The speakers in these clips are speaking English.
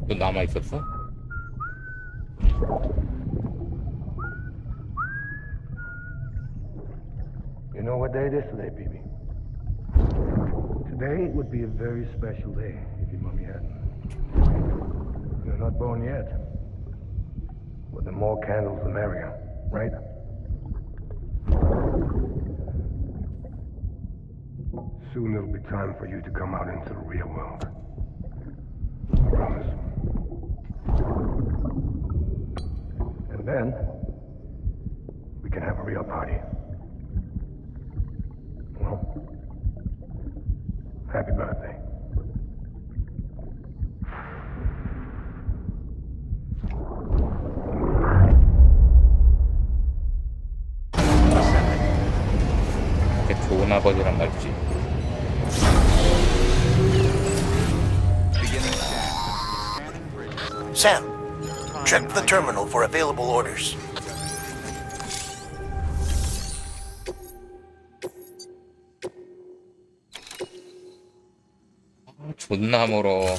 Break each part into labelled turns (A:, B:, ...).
A: 또 남아 있었어?
B: You know what day it is today, baby? Today would be a very special day if your mommy hadn't. You're not born yet. But the more candles, the merrier, right? Soon it'll be time for you to come out into the real world. I promise. And then, we can have a real party. Well, happy birthday.
A: 되게 좋은 아버지란 말이지.
C: Sam, check the terminal for available orders.
A: 존나 멀어.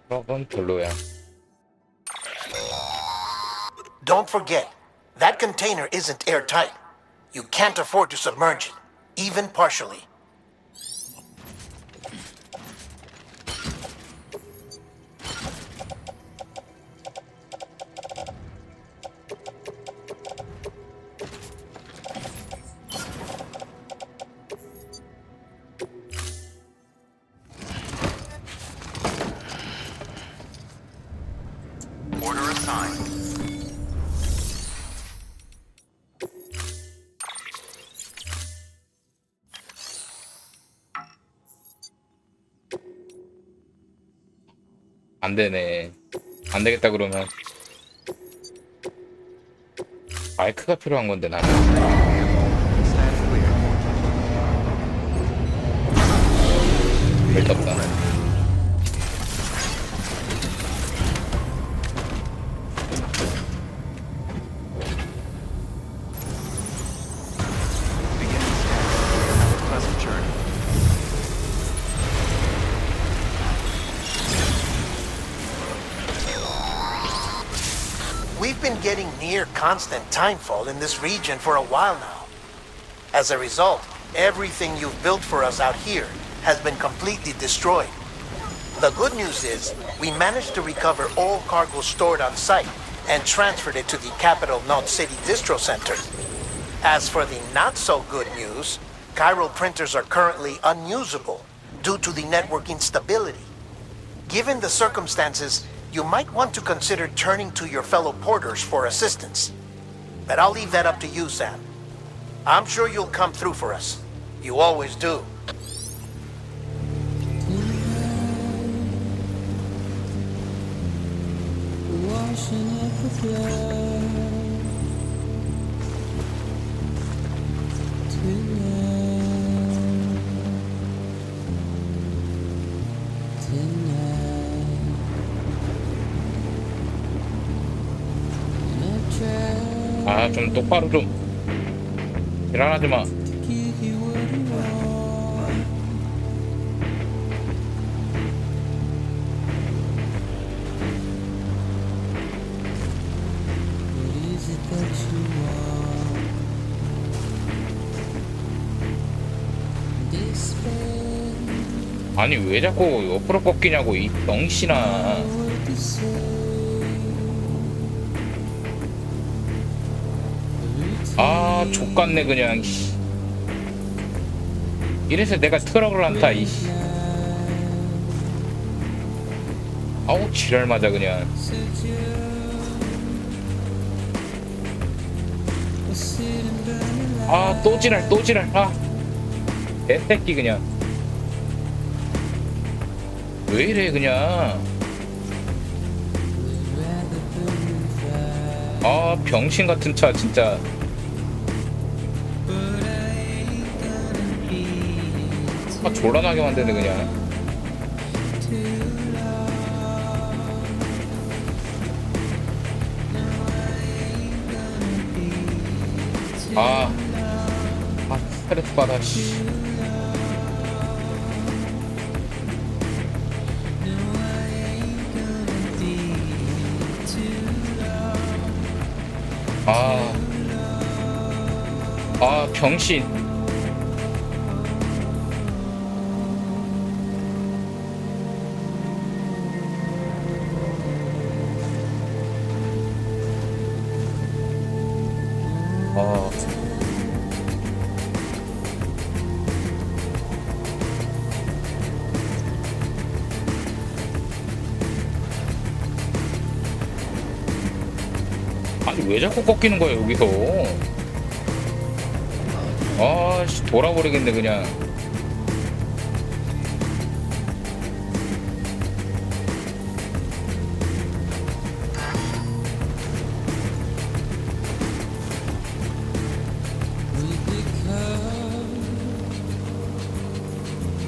A: 트럭은 별로야.
C: Don't forget, that container isn't airtight. You can't afford to submerge it, even partially.
D: Order assigned.
A: 안 되네. 안 되겠다 그러면 마이크가 필요한 건데 나는.
D: Stand clear.
A: 별도 없다.
D: Beginning scan. Pleasant journey.
C: We've been getting near constant timefall in this region for a while now. As a result, everything you've built for us out here has been completely destroyed. The good news is, we managed to recover all cargo stored on site and transferred it to the Capital Knot City Distro Center. As for the not so good news, chiral printers are currently unusable due to the network instability. Given the circumstances, you might want to consider turning to your fellow porters for assistance. But I'll leave that up to you, Sam. I'm sure you'll come through for us. You always do.
E: Washing up the flood
A: 아, 좀 똑바로 좀 일어나지 마.
E: give you what you want. What is it that you want? Despair,
A: 아니 왜 자꾸 옆으로 꺾이냐고 이 병신아.
E: what to say?
A: 아, 족같네 그냥. 씨. 이래서 내가 트럭을 안 타. 이씨. 아우 지랄 맞아 그냥. 아, 또 지랄 또 지랄. 아, 개새끼 그냥. 왜 이래 그냥. 아, 병신 같은 차 진짜. 아, 졸라나게 만드네 그냥. 아, 아, 스트레스 받아, 씨. 아, 병신. 아, 아니 왜 자꾸 꺾이는 거야 여기서? 아씨 돌아버리겠네 그냥.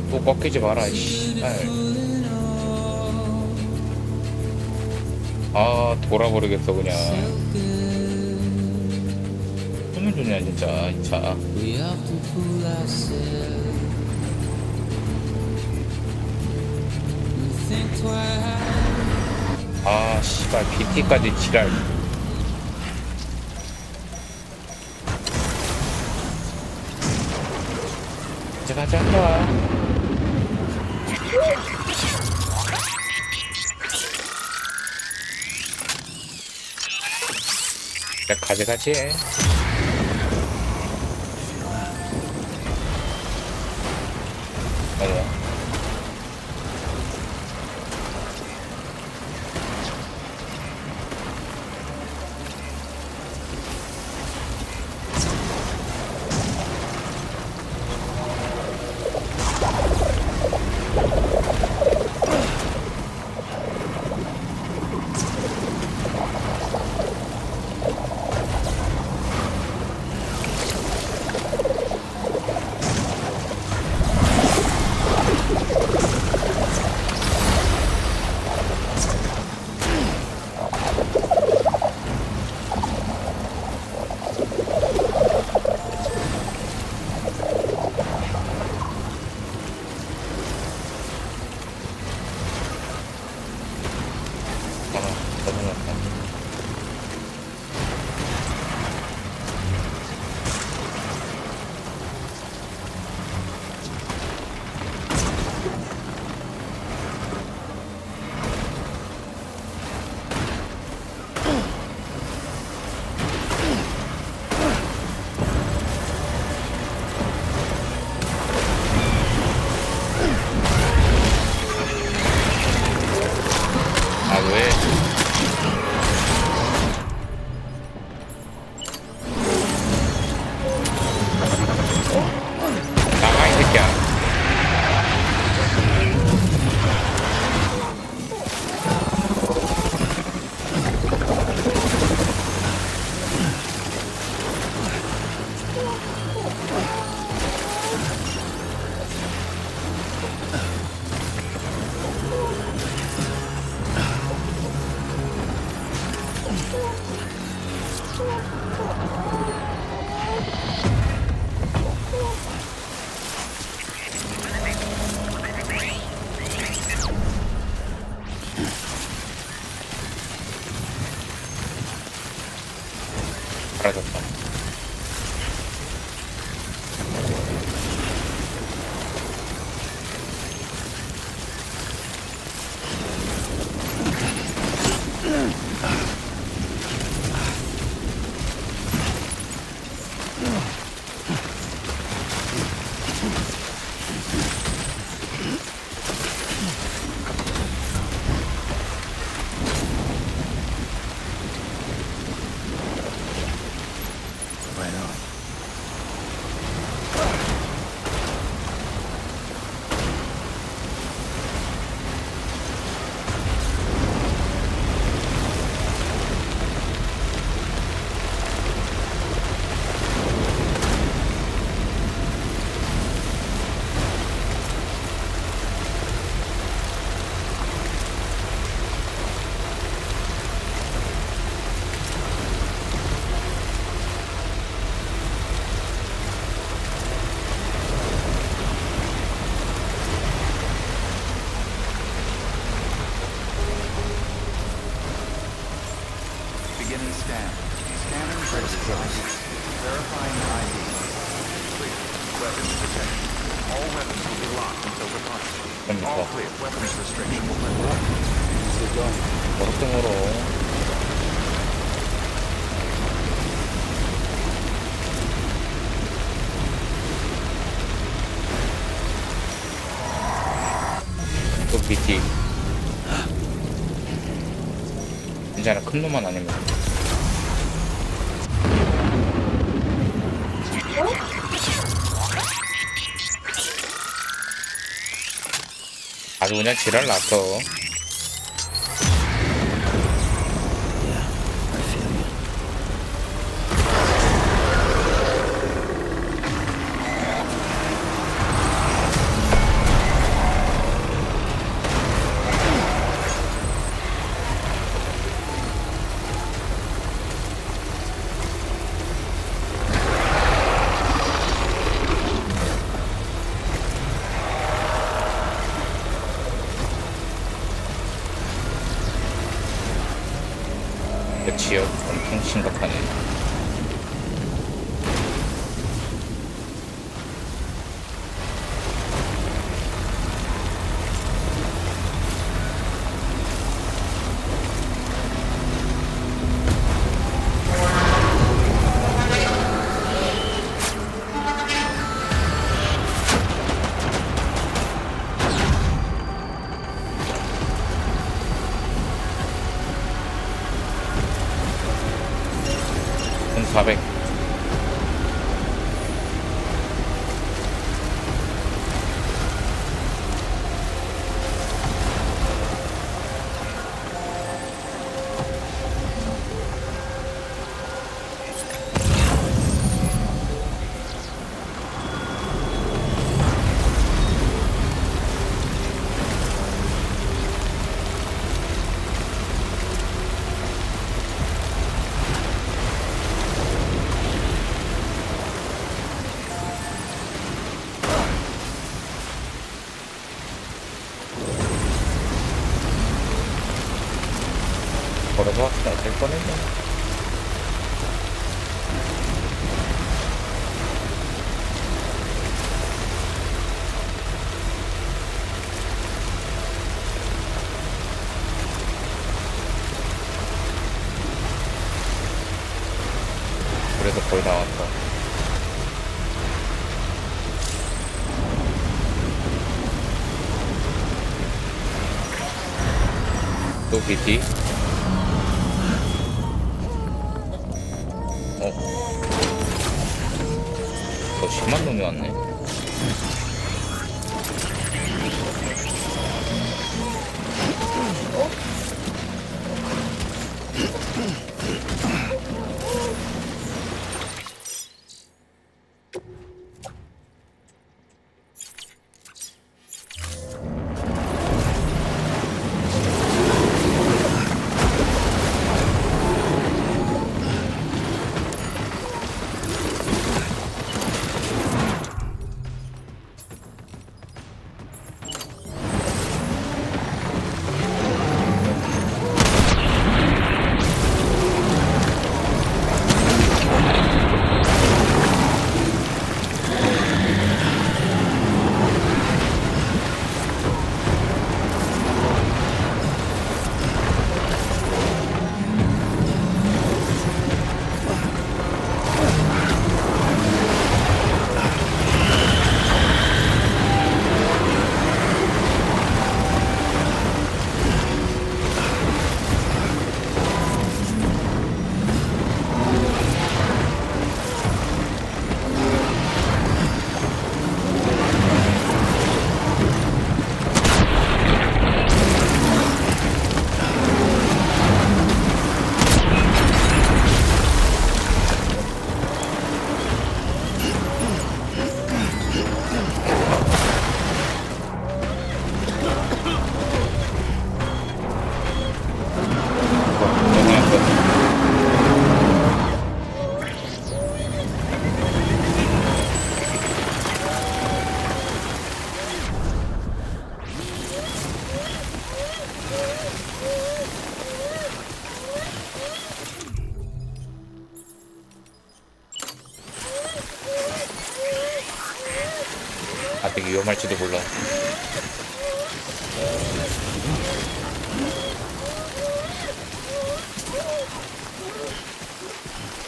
A: 또 꺾이지 마라 이씨. 아 돌아버리겠어 그냥. 숨을 주냐 진짜 이 차.
E: We often fool ourselves. We think twice.
A: 아 씨발 BT까지 지랄. 이제 가자. 가져가지. 어머. 사라졌다.
D: All weapons will be locked until departure. All
A: 그러니까
D: clear. Weapons restriction will apply.
A: 멀었던 거로. 또 BT. 괜찮아, 큰 놈만 아니면. 아주 그냥 지랄 났어. 그 지역 엄청 심각하네. 한 400. 걸어서 왔으면 될 뻔했네. 그래도 거의 다 왔다. 또 BT. 더 심한 놈이 왔네. 아직 위험할지도 몰라.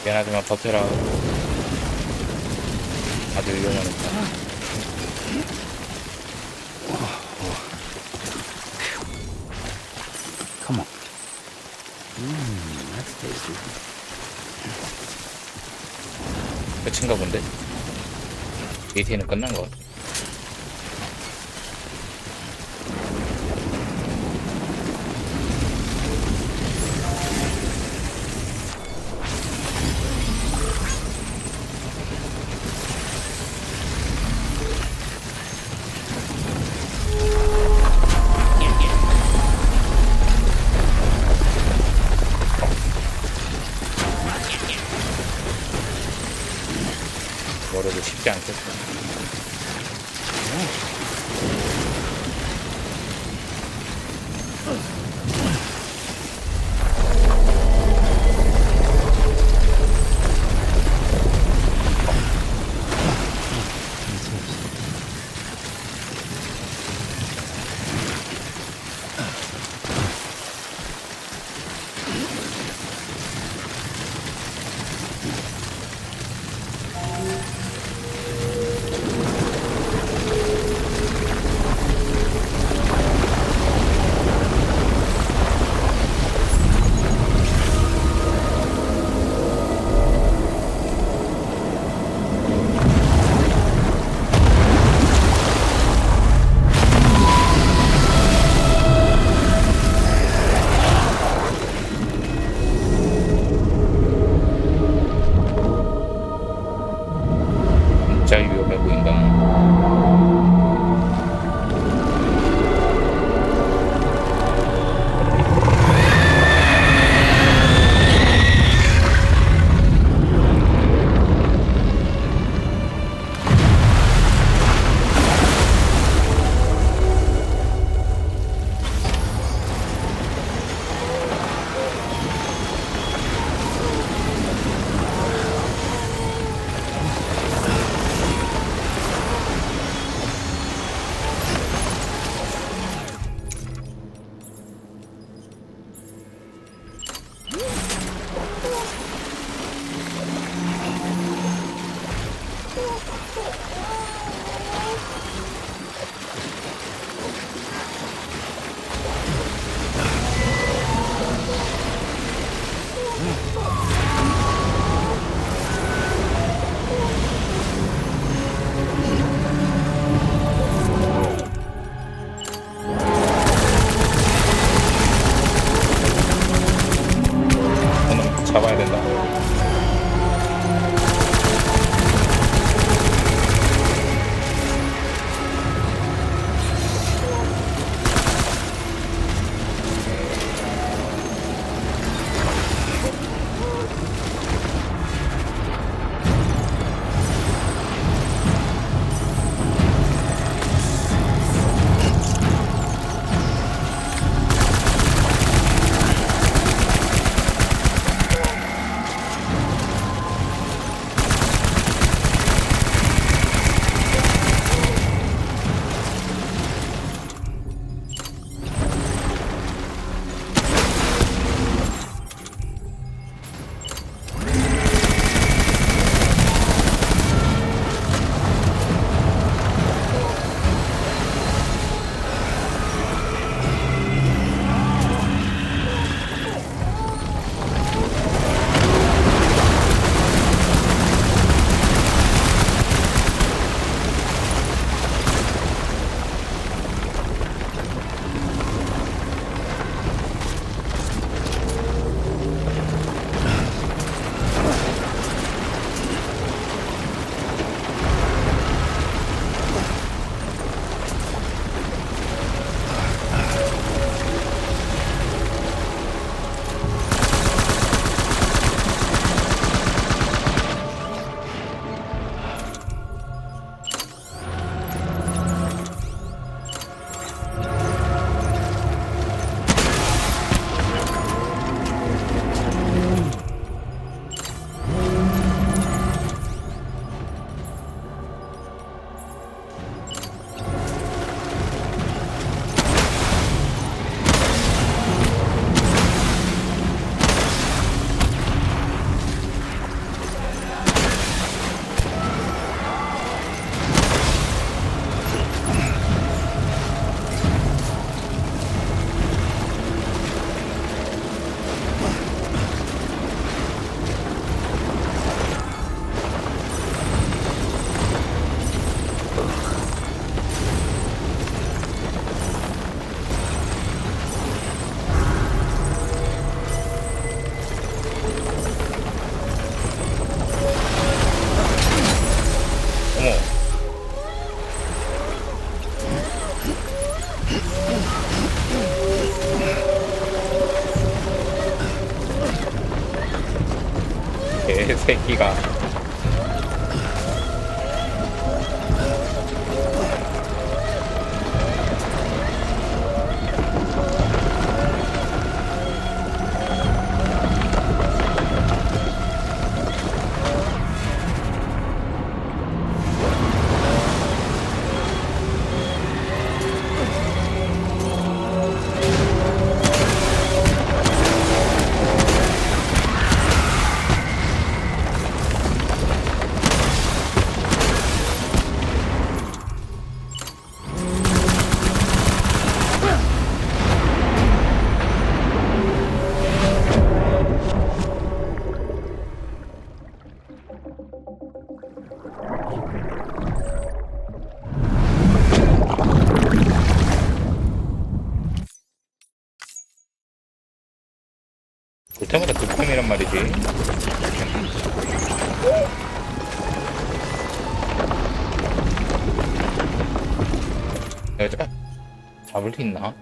A: 미안하지만 버텨라. 아주 위험하니까.
F: Come on. That's tasty.
A: 끝인가 본데? JT는 끝난 것 같아. 뭐라도 쉽지 않겠어. 진짜 위험해 보인다. 잡아야 된다. 여자 잡을 수 있나?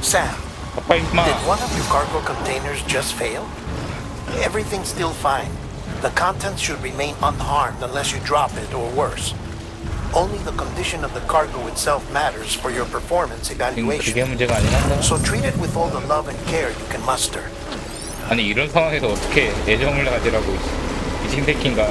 C: Sam,
A: 아빠 임마.
C: did one of your cargo containers just fail? Everything's still fine. The contents should remain unharmed unless you drop it or worse. Only the condition of the cargo itself matters for your performance
A: 지금
C: evaluation.
A: 그게 문제가 아니라.
C: So treat it with all the love and care you can muster.
A: 아니 이런 상황에서 어떻게 애정을 가지라고 미친 새끼인가.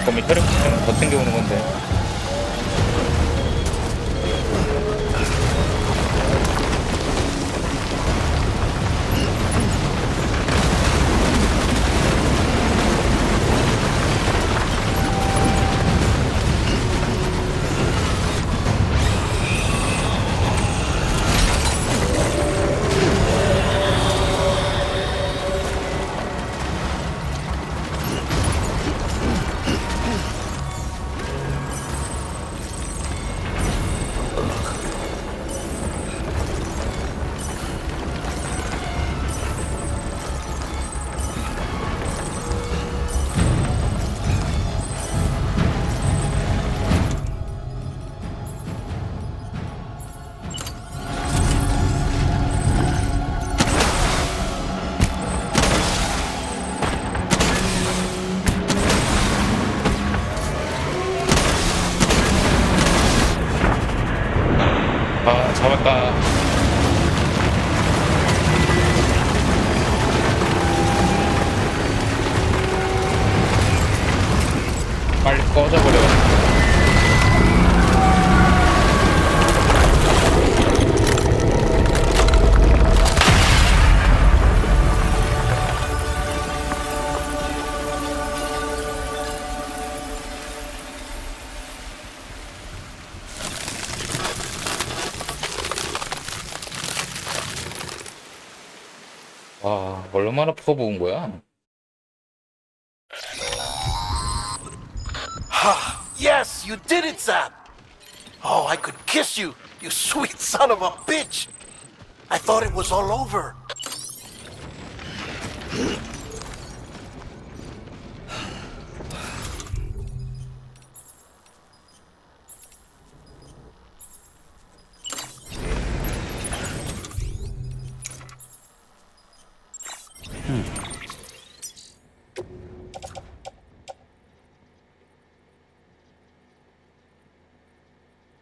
A: 올 거면 혈액 더 챙겨오는 건데. 아, 잡았다. 빨리 꺼져버려. 와, 얼마나 퍼부은 거야?
C: Yes, you did it, Sam! Oh, I could kiss you, you sweet son of a bitch! I thought it was all over.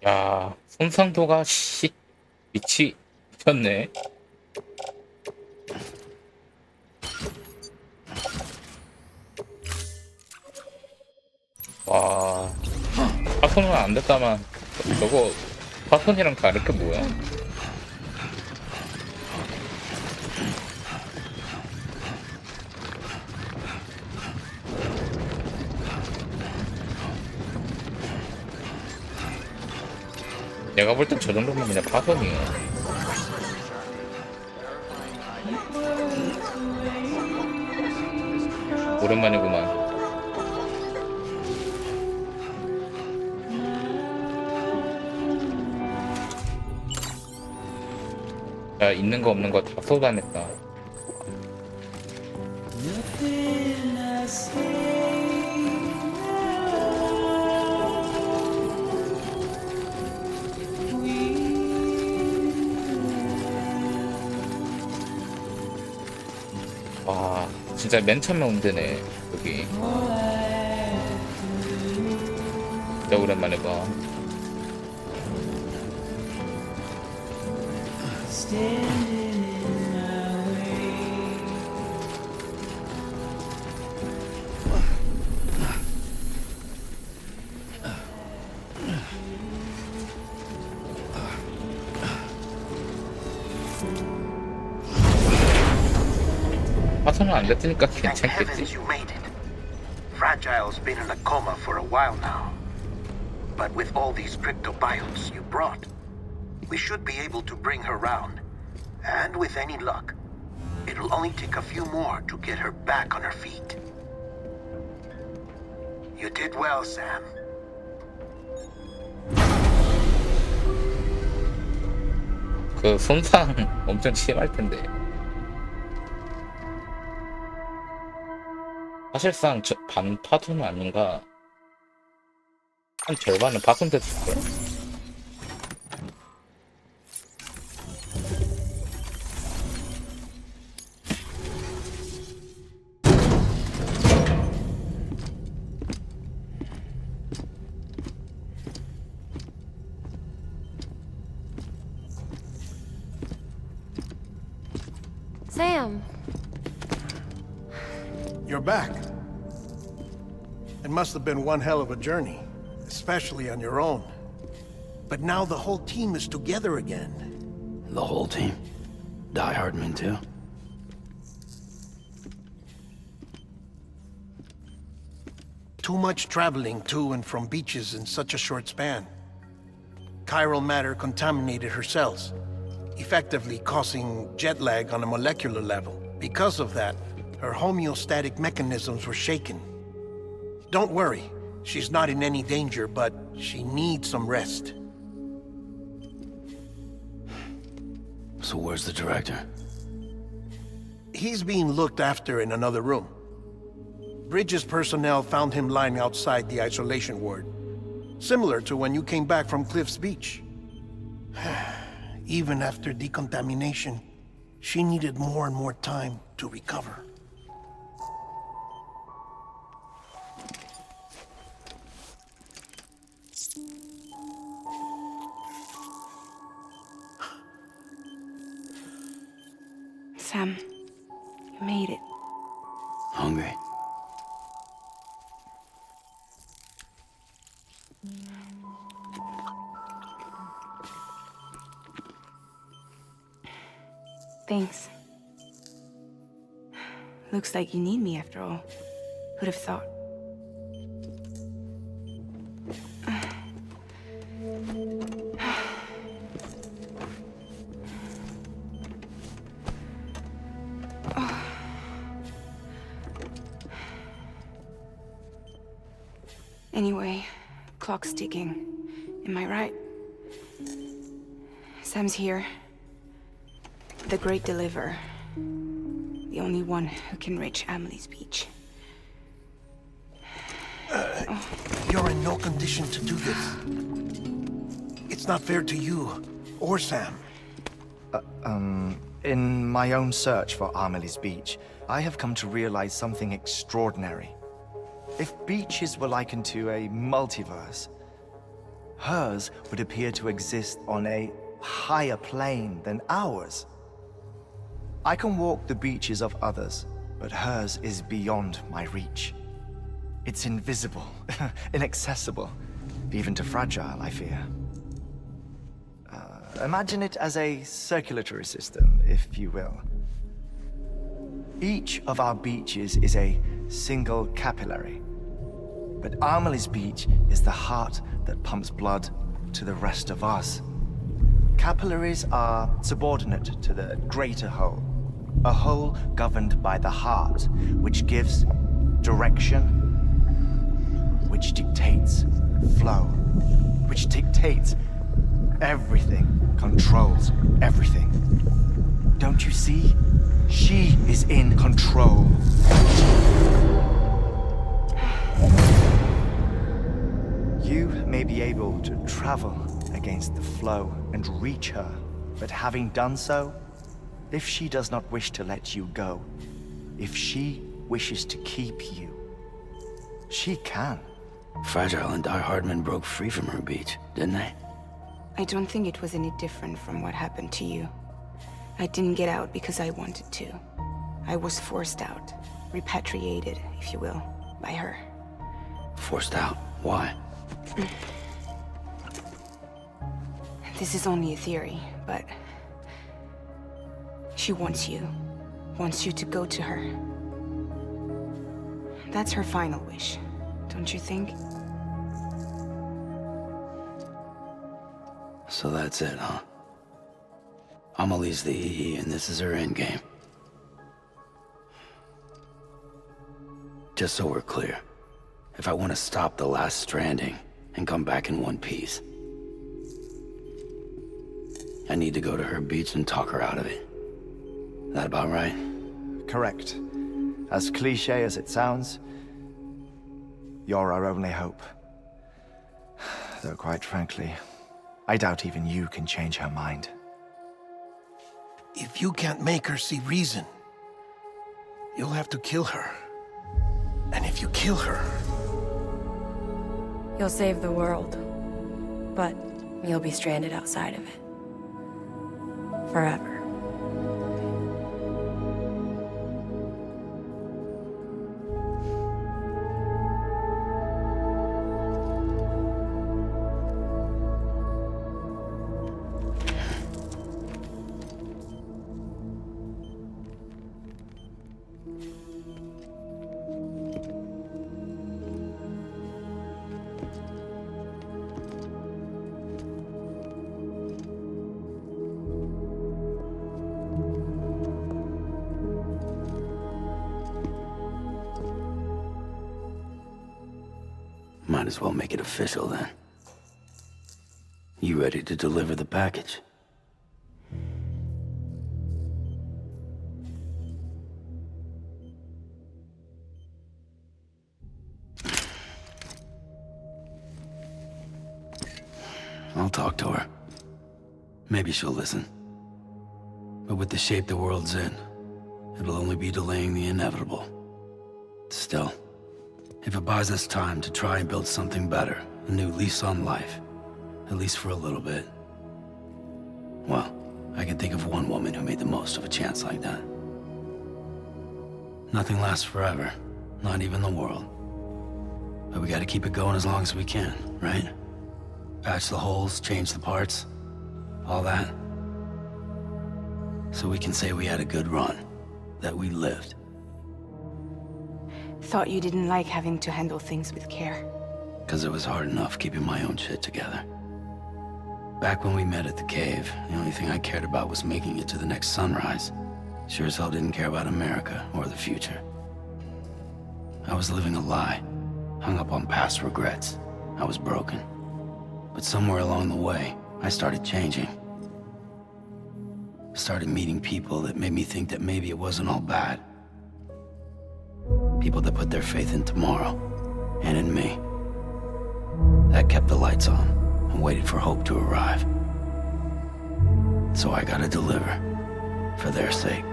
A: 야, 손상도가 미쳤네. 와, 파손은 안 됐다만 저거 파손이랑 다를 게 뭐야? 내가 볼 땐 저 정도면 그냥 파손이야. 오랜만이구만. 야, 있는 거 없는 거 다 쏟아냈다.
E: Nothing I say.
A: 와, 진짜 맨 처음에 온 데네, 여기. 진짜 오랜만에 봐. 파손은 안 됐으니까
C: Thank heavens
A: 괜찮겠지.
C: you made it. Fragile's been in a coma for a while now. But with all these cryptobiotes you brought, we should be able to bring her round. And with any luck, it'll only take a few more to get her back on her feet. You did well, Sam.
A: 그 손상 엄청 심할 텐데. 사실상 반 파손은 아닌가? 한 절반은 파손됐을걸?
F: Sam,
D: You're back.
C: It must have been one hell of a journey, especially on your own. But now the whole team is together again.
F: The whole team? Die Hardman too?
C: Too much traveling to and from beaches in such a short span. Chiral matter contaminated her cells, effectively causing jet lag on a molecular level. Because of that, her homeostatic mechanisms were shaken. Don't worry, she's not in any danger, but she needs some rest.
F: So where's the director?
C: He's being looked after in another room. Bridges personnel found him lying outside the isolation ward. Similar to when you came back from Cliff's Beach. Even after decontamination, she needed more and more time to recover.
G: Sam, you made it.
F: Hungry?
G: Thanks. Looks like you need me after all. Who'd have thought? Anyway, clock's ticking. Am I right? Sam's here. The Great Deliverer. The only one who can reach Amelie's Beach.
C: You're in no condition to do this. It's not fair to you, or Sam.
H: In my own search for Amelie's Beach, I have come to realize something extraordinary. If beaches were likened to a multiverse, hers would appear to exist on a higher plane than ours. I can walk the beaches of others, but hers is beyond my reach. It's invisible, inaccessible, even to fragile, I fear. Imagine it as a circulatory system, if you will. Each of our beaches is a single capillary. But Amelie's Beach is the heart that pumps blood to the rest of us. Capillaries are subordinate to the greater whole. A whole governed by the heart, which gives direction, which dictates flow, which dictates everything, controls everything. Don't you see? She is in control. You may be able to travel against the flow and reach her, but having done so, if she does not wish to let you go, if she wishes to keep you, she can.
F: Fragile and Die Hardman broke free from her beach, didn't they?
G: I don't think it was any different from what happened to you. I didn't get out because I wanted to. I was forced out, repatriated, if you will, by her.
F: Forced out? Why?
G: This is only a theory, but she wants you to go to her. That's her final wish, don't you think?
F: So that's it, huh? Amelie's the EE, and this is her endgame. Just so we're clear, if I want to stop the last stranding and come back in one piece, I need to go to her beach and talk her out of it. That about right?
H: Correct. As cliche as it sounds, you're our only hope. Though quite frankly, I doubt even you can change her mind.
C: If you can't make her see reason, you'll have to kill her. And if you kill her...
I: You'll save the world, but you'll be stranded outside of it. Forever.
F: as well make it official then. You ready to deliver the package? I'll talk to her. Maybe she'll listen. But with the shape the world's in, it'll only be delaying the inevitable. Still, if it buys us time to try and build something better, a new lease on life, at least for a little bit, well, I can think of one woman who made the most of a chance like that. Nothing lasts forever, not even the world. But we gotta keep it going as long as we can, right? Patch the holes, change the parts, all that. So we can say we had a good run, that we lived.
G: Thought you didn't like having to handle things with care.
F: 'Cause it was hard enough keeping my own shit together. Back when we met at the cave, the only thing I cared about was making it to the next sunrise. Sure as hell didn't care about America or the future. I was living a lie, hung up on past regrets. I was broken. But somewhere along the way, I started changing. Started meeting people that made me think that maybe it wasn't all bad. People that put their faith in tomorrow, and in me. That kept the lights on, and waited for hope to arrive. So I gotta deliver, for their sake.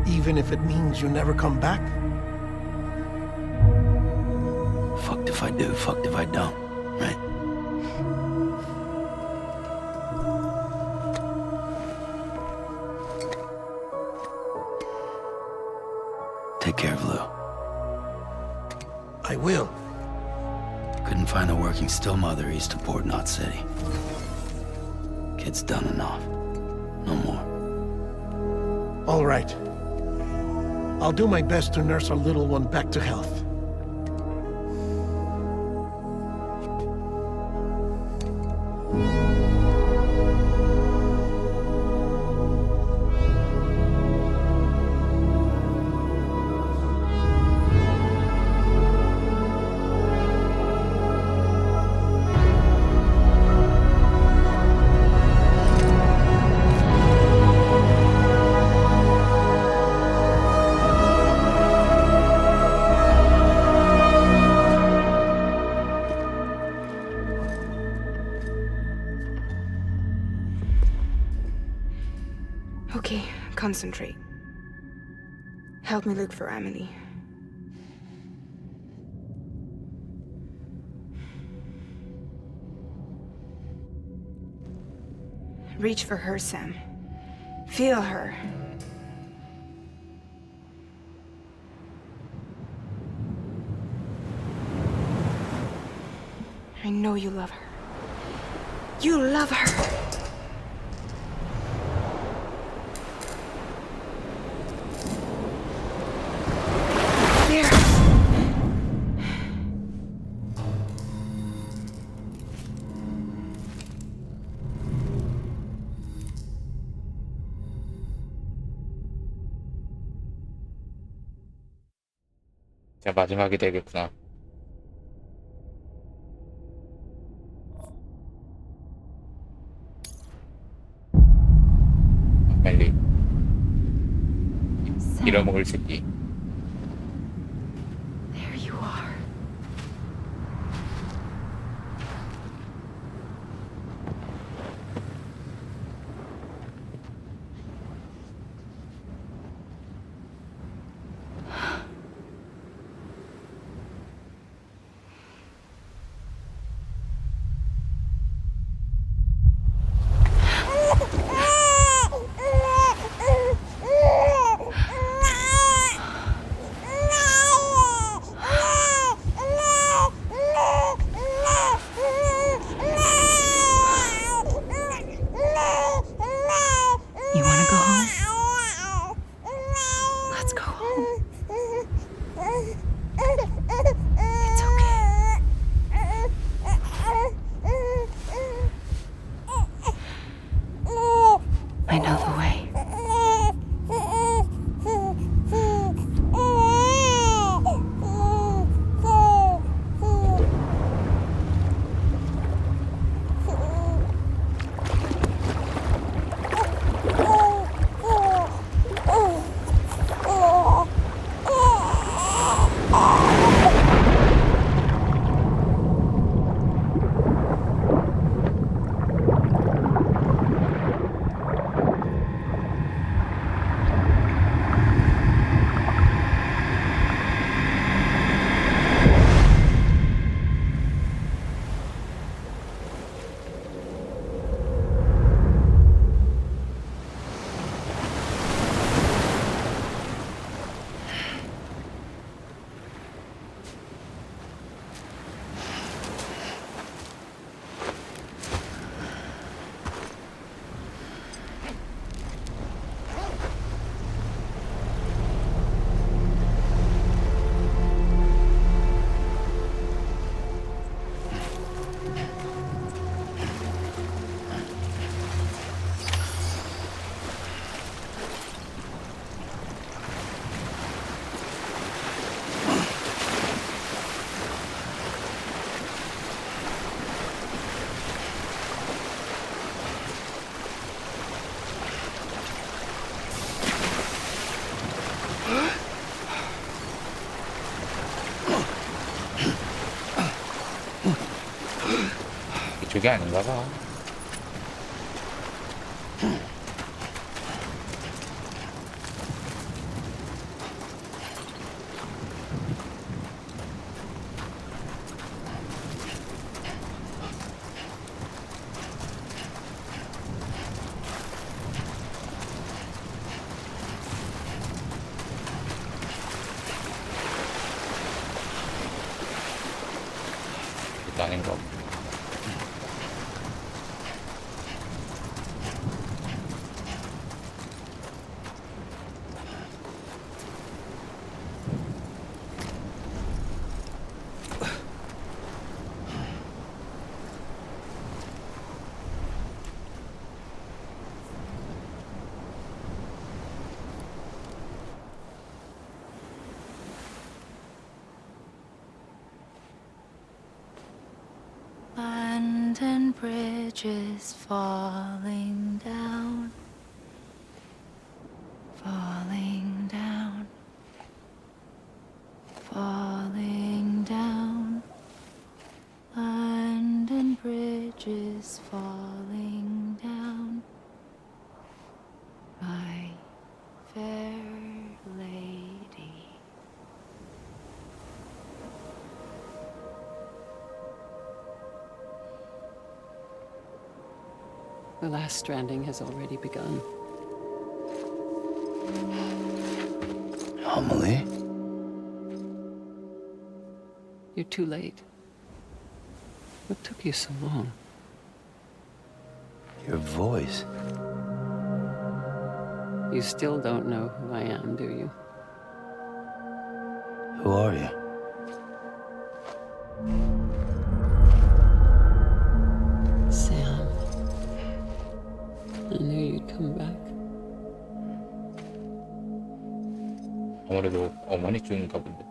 C: Even if it means you never come back?
F: Fucked if I do, fucked if I don't, right? Take care of Lou.
C: I will.
F: Couldn't find a working still mother east of Port Knot City. Kid's done enough. No more.
C: All right. I'll do my best to nurse our little one back to health.
G: Okay, concentrate. Help me look for Emily. Reach for her, Sam. Feel her. I know you love her. You love her! There!
A: 진짜 마지막이 되겠구나. 빨리 잃어먹을 새끼.
I: There you are.
A: 그게 아닌가 봐. 아닌가 봐.
E: Land and bridges falling down, falling down, falling down. Land and bridges falling down, my fair lady.
J: The last stranding has already begun.
F: Amelie?
J: You're too late. What took you so long?
F: Your voice.
J: You still don't know who I am, do you?
F: Who are you?
J: Sam. I knew you'd come back.
A: 아무래도 어머니 쪽인가 본데.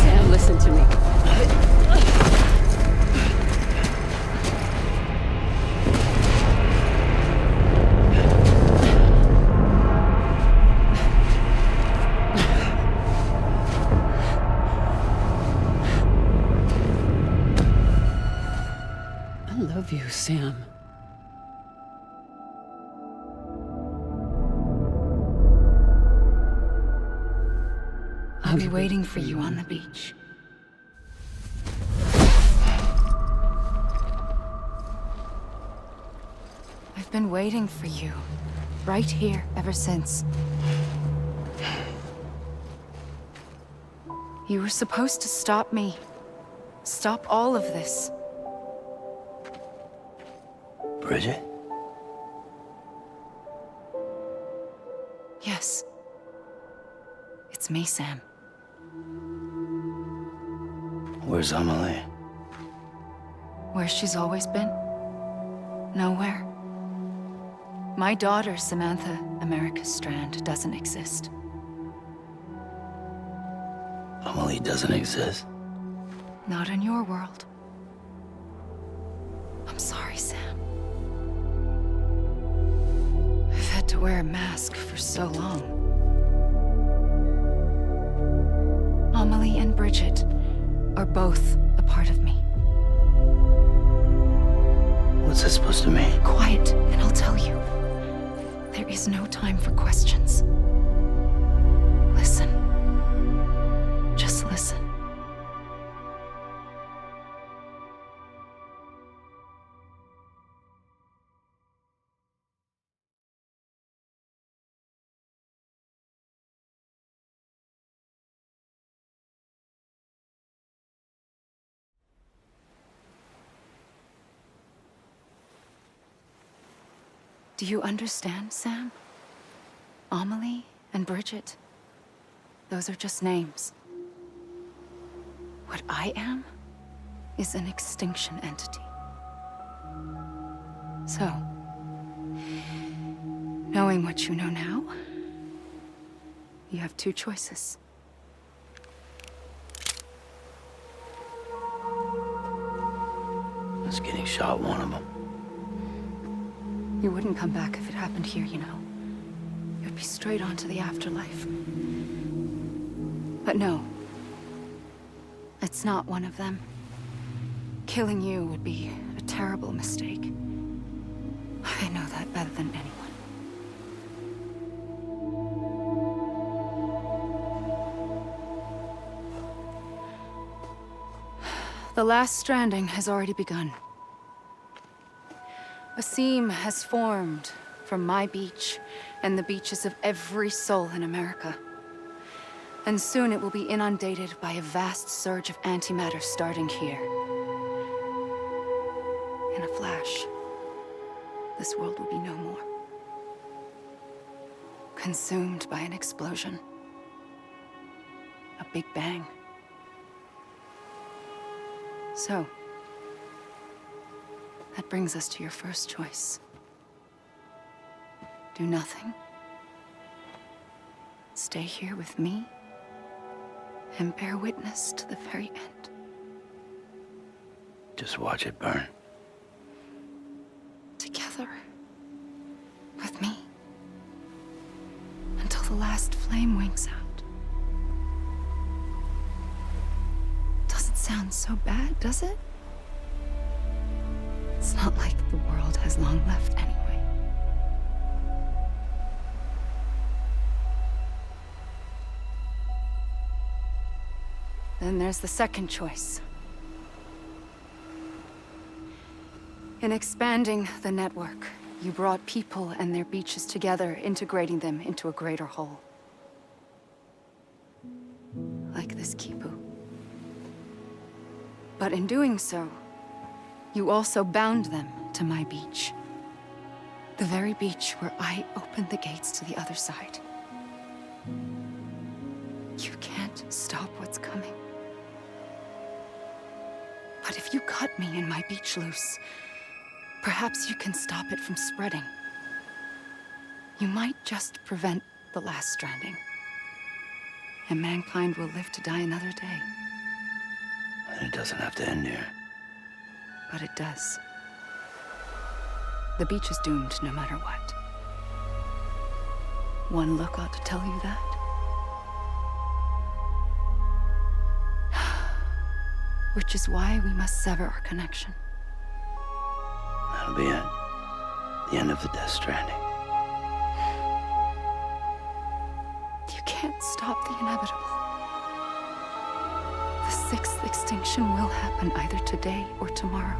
J: Sam, listen to me. I love you, Sam.
G: I'll be waiting for you on the beach. I've been waiting for you, right here, ever since. You were supposed to stop me. Stop all of this.
F: Bridget?
G: Yes. It's me, Sam.
F: Where's Amelie?
G: Where she's always been. Nowhere. My daughter, Samantha America Strand, doesn't exist.
F: Amelie doesn't exist.
G: Not in your world. I'm sorry, Sam. I've had to wear a mask for so long. Amelie and Bridget are both a part of me.
F: What's that supposed to mean?
G: Quiet, and I'll tell you. There is no time for questions. Listen. Just listen. Do you understand, Sam? Amelie and Bridget, those are just names. What I am is an extinction entity. So, knowing what you know now,
E: You have two choices.
F: Us getting shot, one of them.
E: You wouldn't come back if it happened here, you know. You'd be straight on to the afterlife. But no. It's not one of them. Killing you would be a terrible mistake. I know that better than anyone. The last stranding has already begun. A seam has formed from my beach and the beaches of every soul in America. And soon it will be inundated by a vast surge of antimatter starting here. In a flash, this world will be no more. Consumed by an explosion. A big bang. So, that brings us to your first choice. Do nothing. Stay here with me and bear witness to the very end.
F: Just watch it burn.
E: Together. With me. Until the last flame winks out. Doesn't sound so bad, does it? It's not like the world has long left anyway. Then there's the second choice. In expanding the network, you brought people and their beaches together, integrating them into a greater whole. Like this Kipu. But in doing so, you also bound them to my beach. The very beach where I opened the gates to the other side. You can't stop what's coming. But if you cut me and my beach loose, perhaps you can stop it from spreading. You might just prevent the last stranding. And mankind will live to die another day.
F: And it doesn't have to end here.
E: But it does. The beach is doomed no matter what. One look ought to tell you that. Which is why we must sever our connection.
F: That'll be it. The end of the Death Stranding.
E: You can't stop the inevitable. The sixth extinction will happen either today or tomorrow.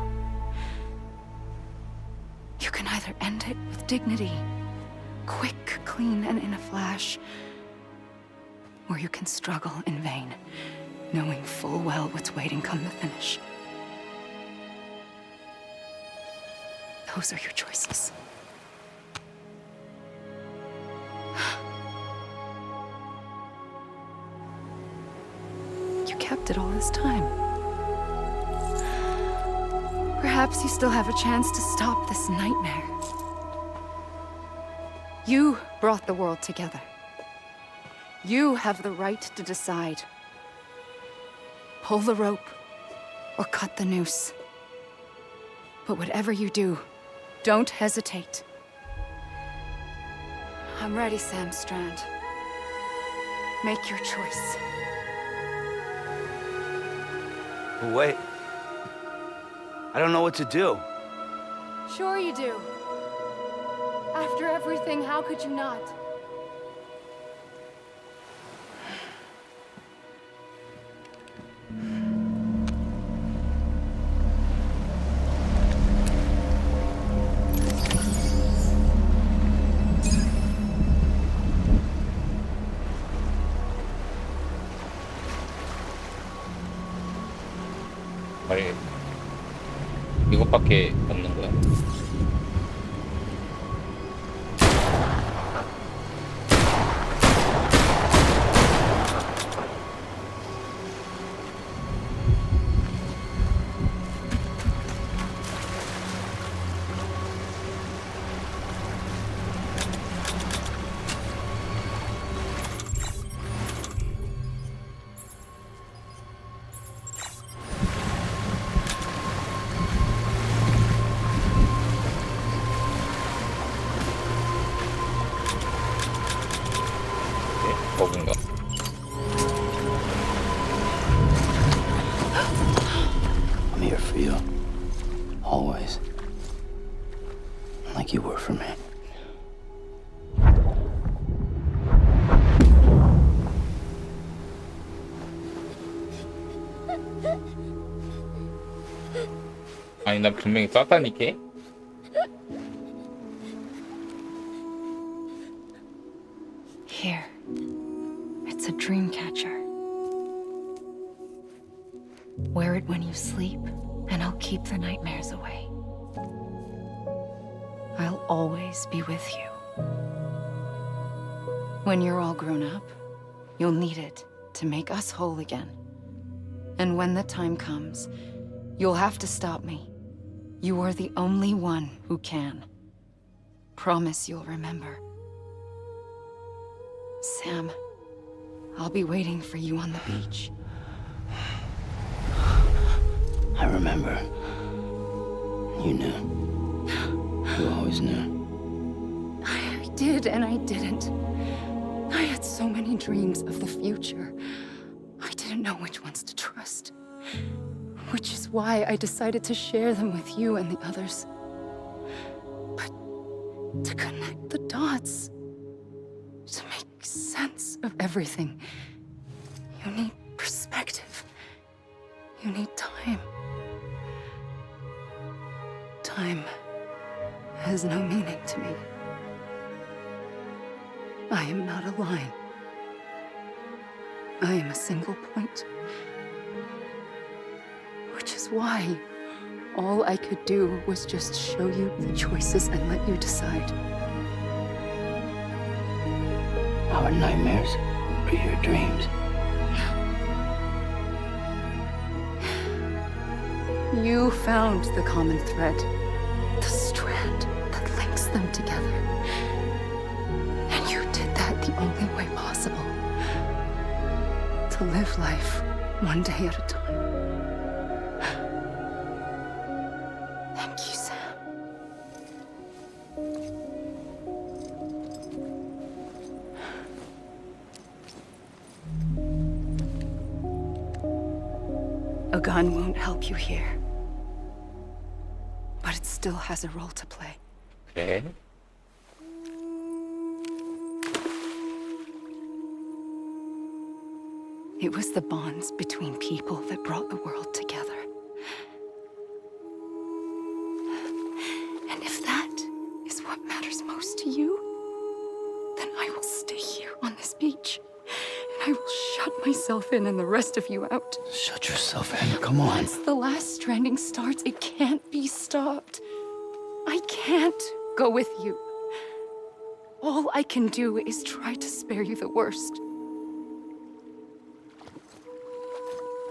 E: You can either end it with dignity, quick, clean, and in a flash, or you can struggle in vain, knowing full well what's waiting come the finish. Those are your choices. You kept it all this time. Perhaps you still have a chance to stop this nightmare. You brought the world together. You have the right to decide. Pull the rope or cut the noose. But whatever you do, don't hesitate. I'm ready, Sam Strand. Make your choice.
F: Wait. I don't know what to do.
E: Sure you do. After everything, how could you not?
A: 아니, 이것밖에 없는 거야? 버그인가?
F: I'm here for you. Always. Like you were for me.
A: 아니 난 분명히 쐈다니까?
E: Here. It's a dream catcher. Wear it when you sleep, and I'll keep the nightmares away. I'll always be with you. When you're all grown up, you'll need it to make us whole again. And when the time comes, you'll have to stop me. You are the only one who can. Promise you'll remember. Sam, I'll be waiting for you on the beach.
F: I remember. You knew. You always knew.
E: I did and I didn't. I had so many dreams of the future. I didn't know which ones to trust. Which is why I decided to share them with you and the others. But to connect the dots, to make sense of everything, you need perspective. You need time. Time has no meaning to me. I am not a line. I am a single point. Which is why all I could do was just show you the choices and let you decide.
F: Our nightmares or your dreams?
E: You found the common thread, the strand that links them together. And you did that the only way possible. To live life one day at a time. Thank you, Sam. A gun won't help you here. But it still has a role to play.
A: 그래?
E: It was the bonds between people that brought the world together. And if that is what matters most to you, then I will stay here on this beach. And I will shut myself in and the rest of you out.
F: Shut yourself in. Come on.
E: Once the last stranding starts, it can't be stopped. I can't go with you. All I can do is try to spare you the worst.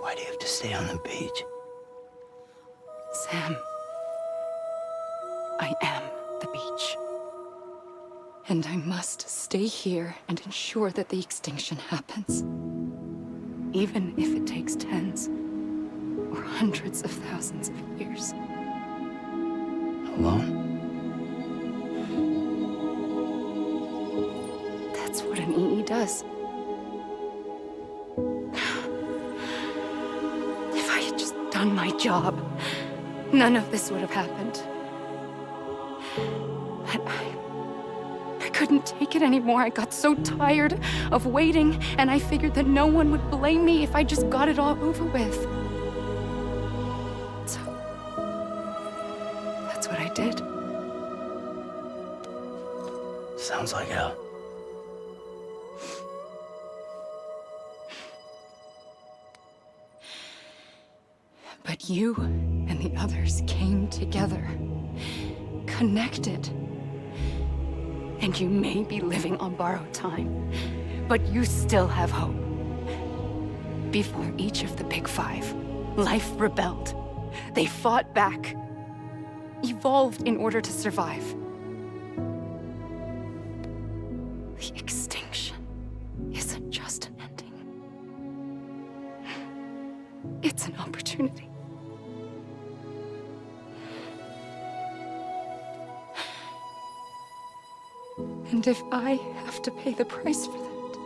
F: Why do you have to stay on the beach?
E: Sam, I am the beach. And I must stay here and ensure that the extinction happens. Even if it takes tens or hundreds of thousands of years.
F: Alone?
E: That's what an EE does. If I had just done my job, none of this would have happened. But I couldn't take it anymore. I got so tired of waiting, and I figured that no one would blame me if I just got it all over with. So, that's what I did.
F: Sounds like hell.
E: But you and the others came together, connected. And you may be living on borrowed time, but you still have hope. Before each of the Big Five, life rebelled. They fought back, evolved in order to survive. The extinction isn't just an ending. It's an opportunity. And if I have to pay the price for that,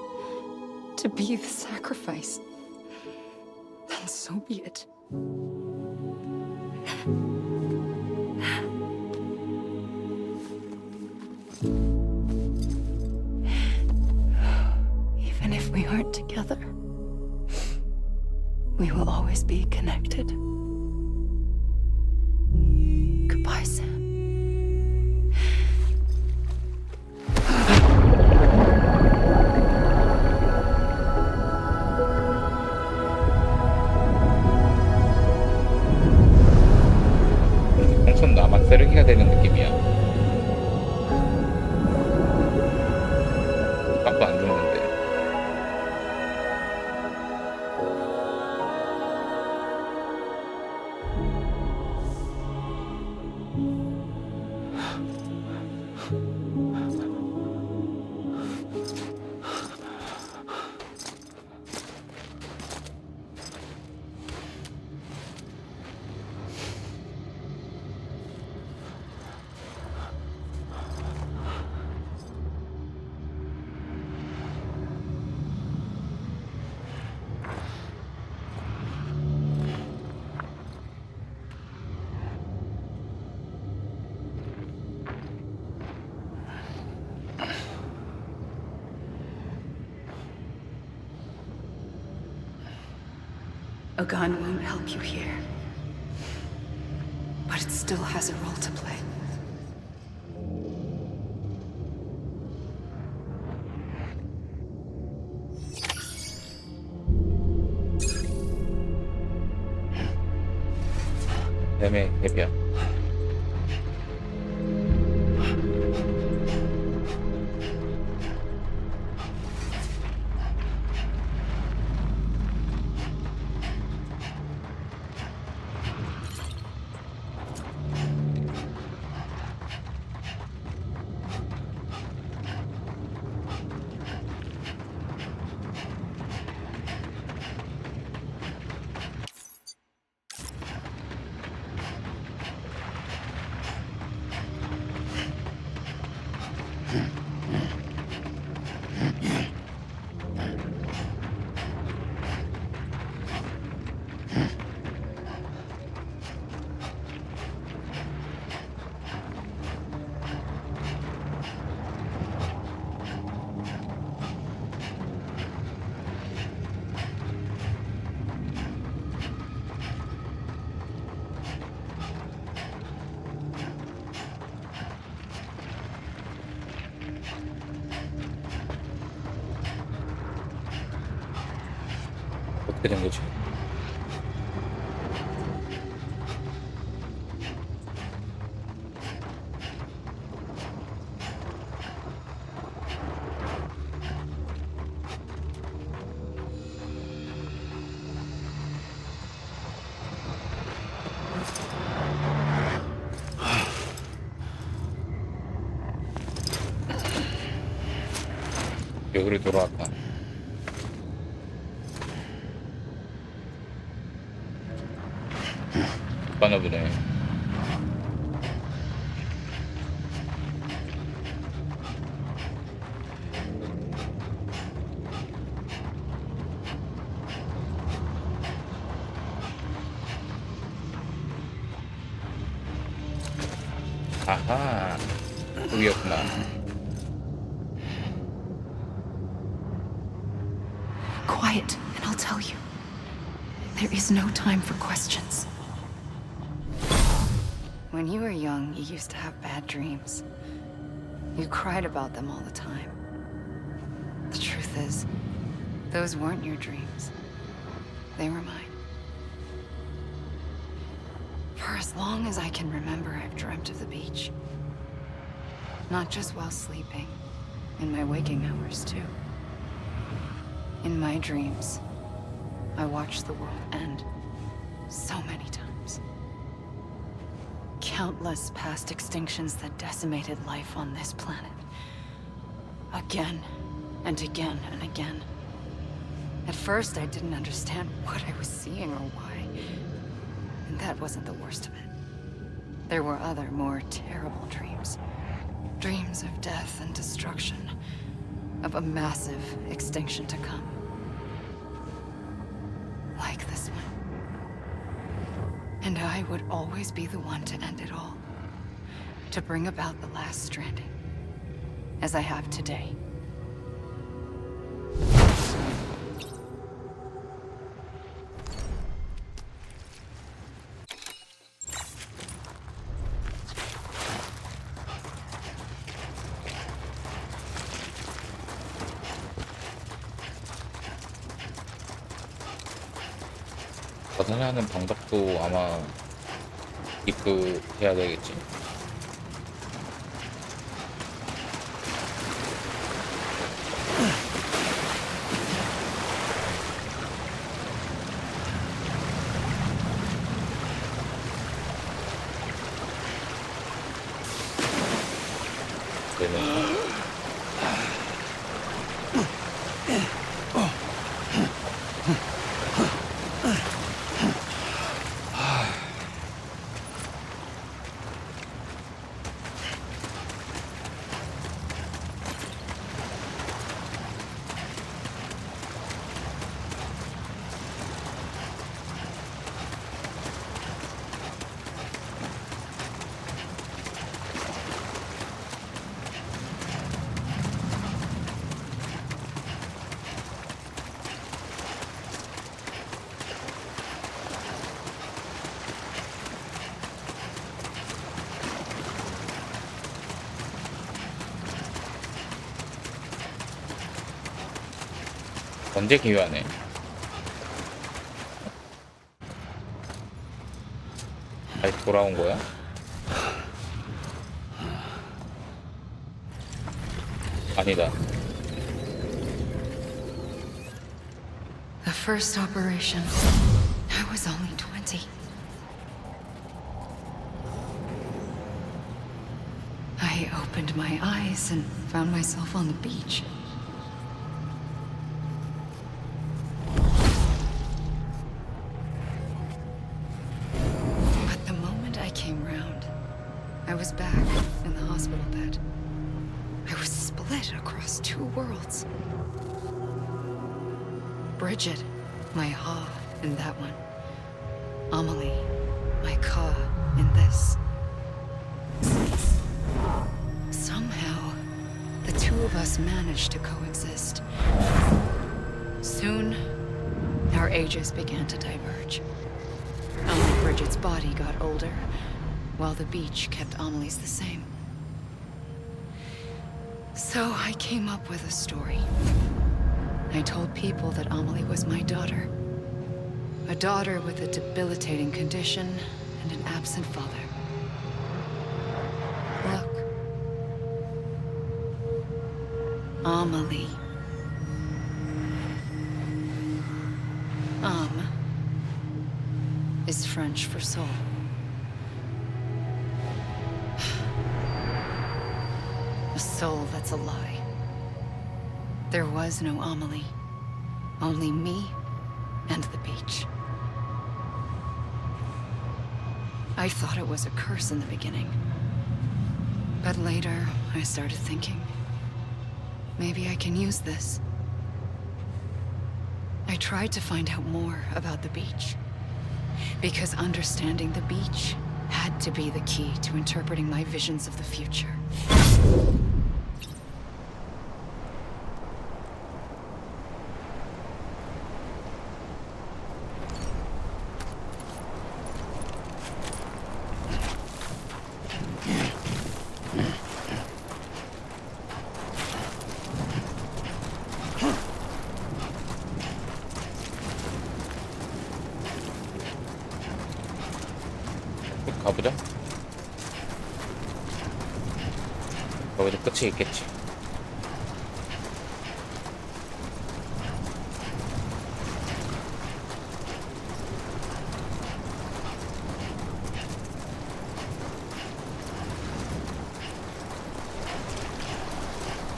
E: to be the sacrifice, then so be it. Even if we aren't together, we will always be connected. Goodbye, Sam.
A: 평소는 나만 쓰레기가 되는 느낌이야. 깜빡 안 죽는데.
E: A gun won't help you here, but it still has a role to play.
A: 뱀의 해변. 어떻게 된 거지? 여기로 돌아왔다. 빠나 보네. 아하, 여기였구나.
E: Quiet, and I'll tell you. There is no time for questions. When you were young, you used to have bad dreams. You cried about them all the time. The truth is, those weren't your dreams. They were mine. For as long as I can remember, I've dreamt of the beach. Not just while sleeping, in my waking hours too. In my dreams, I watched the world end so many times. Countless past extinctions that decimated life on this planet. Again and again and again. At first, I didn't understand what I was seeing or why. And that wasn't the worst of it. There were other, more terrible dreams. Dreams of death and destruction. Of a massive extinction to come. I would always be the one to end it all. To bring about the last stranding. As I have today.
A: 벗어나는 방법도 아마 입구해야 되겠지. 네네. 언제 기회하네. 다시 돌아온 거야? 아니다.
E: The first operation, I was only 20. I opened my eyes and found myself on the beach. But the moment I came round, I was back in the hospital bed. I was split across two worlds. Bridget, my Ha in that one. Amelie, my Ka in this. Somehow, the two of us managed to coexist. Soon, our ages began to diverge. Only Bridget's body got older, while the beach kept Amelie's the same. So I came up with a story. I told people that Amelie was my daughter. A daughter with a debilitating condition and an absent father. Look. Amelie. Âme is French for soul. A soul that's a lie. There was no Amelie. Only me and the beach. I thought it was a curse in the beginning. But later, I started thinking, maybe I can use this. I tried to find out more about the beach. Because understanding the beach had to be the key to interpreting my visions of the future.
A: 가보자. 거기서 끝이 있겠지.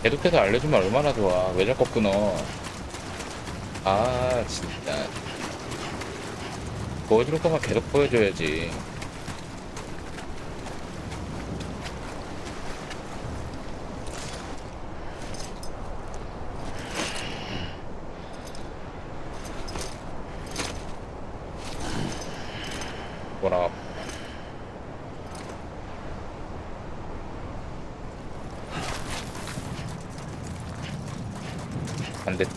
A: 계속해서 알려주면 얼마나 좋아. 왜 자꾸 끊어. 아 진짜 보여줄 거면 계속 보여줘야지. 뭐라 반대쪽.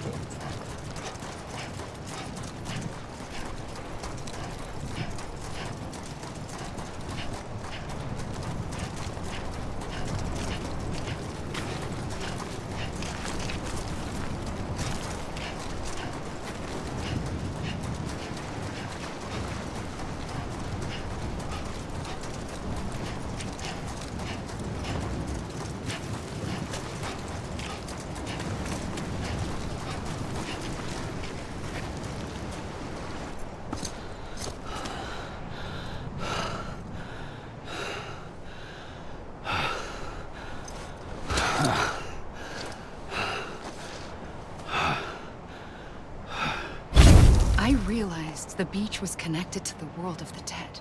E: I realized the beach was connected to the world of the dead,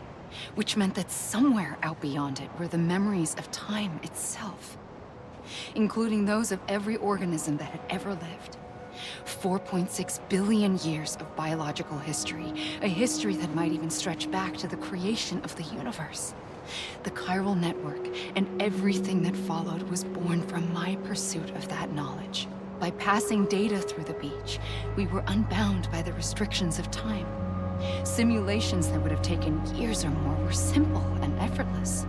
E: which meant that somewhere out beyond it were the memories of time itself, including those of every organism that had ever lived. 4.6 billion years of biological history, a history that might even stretch back to the creation of the universe. The chiral network and everything that followed was born from my pursuit of that knowledge. By passing data through the beach, we were unbound by the restrictions of time. Simulations that would have taken years or more were simple and effortless.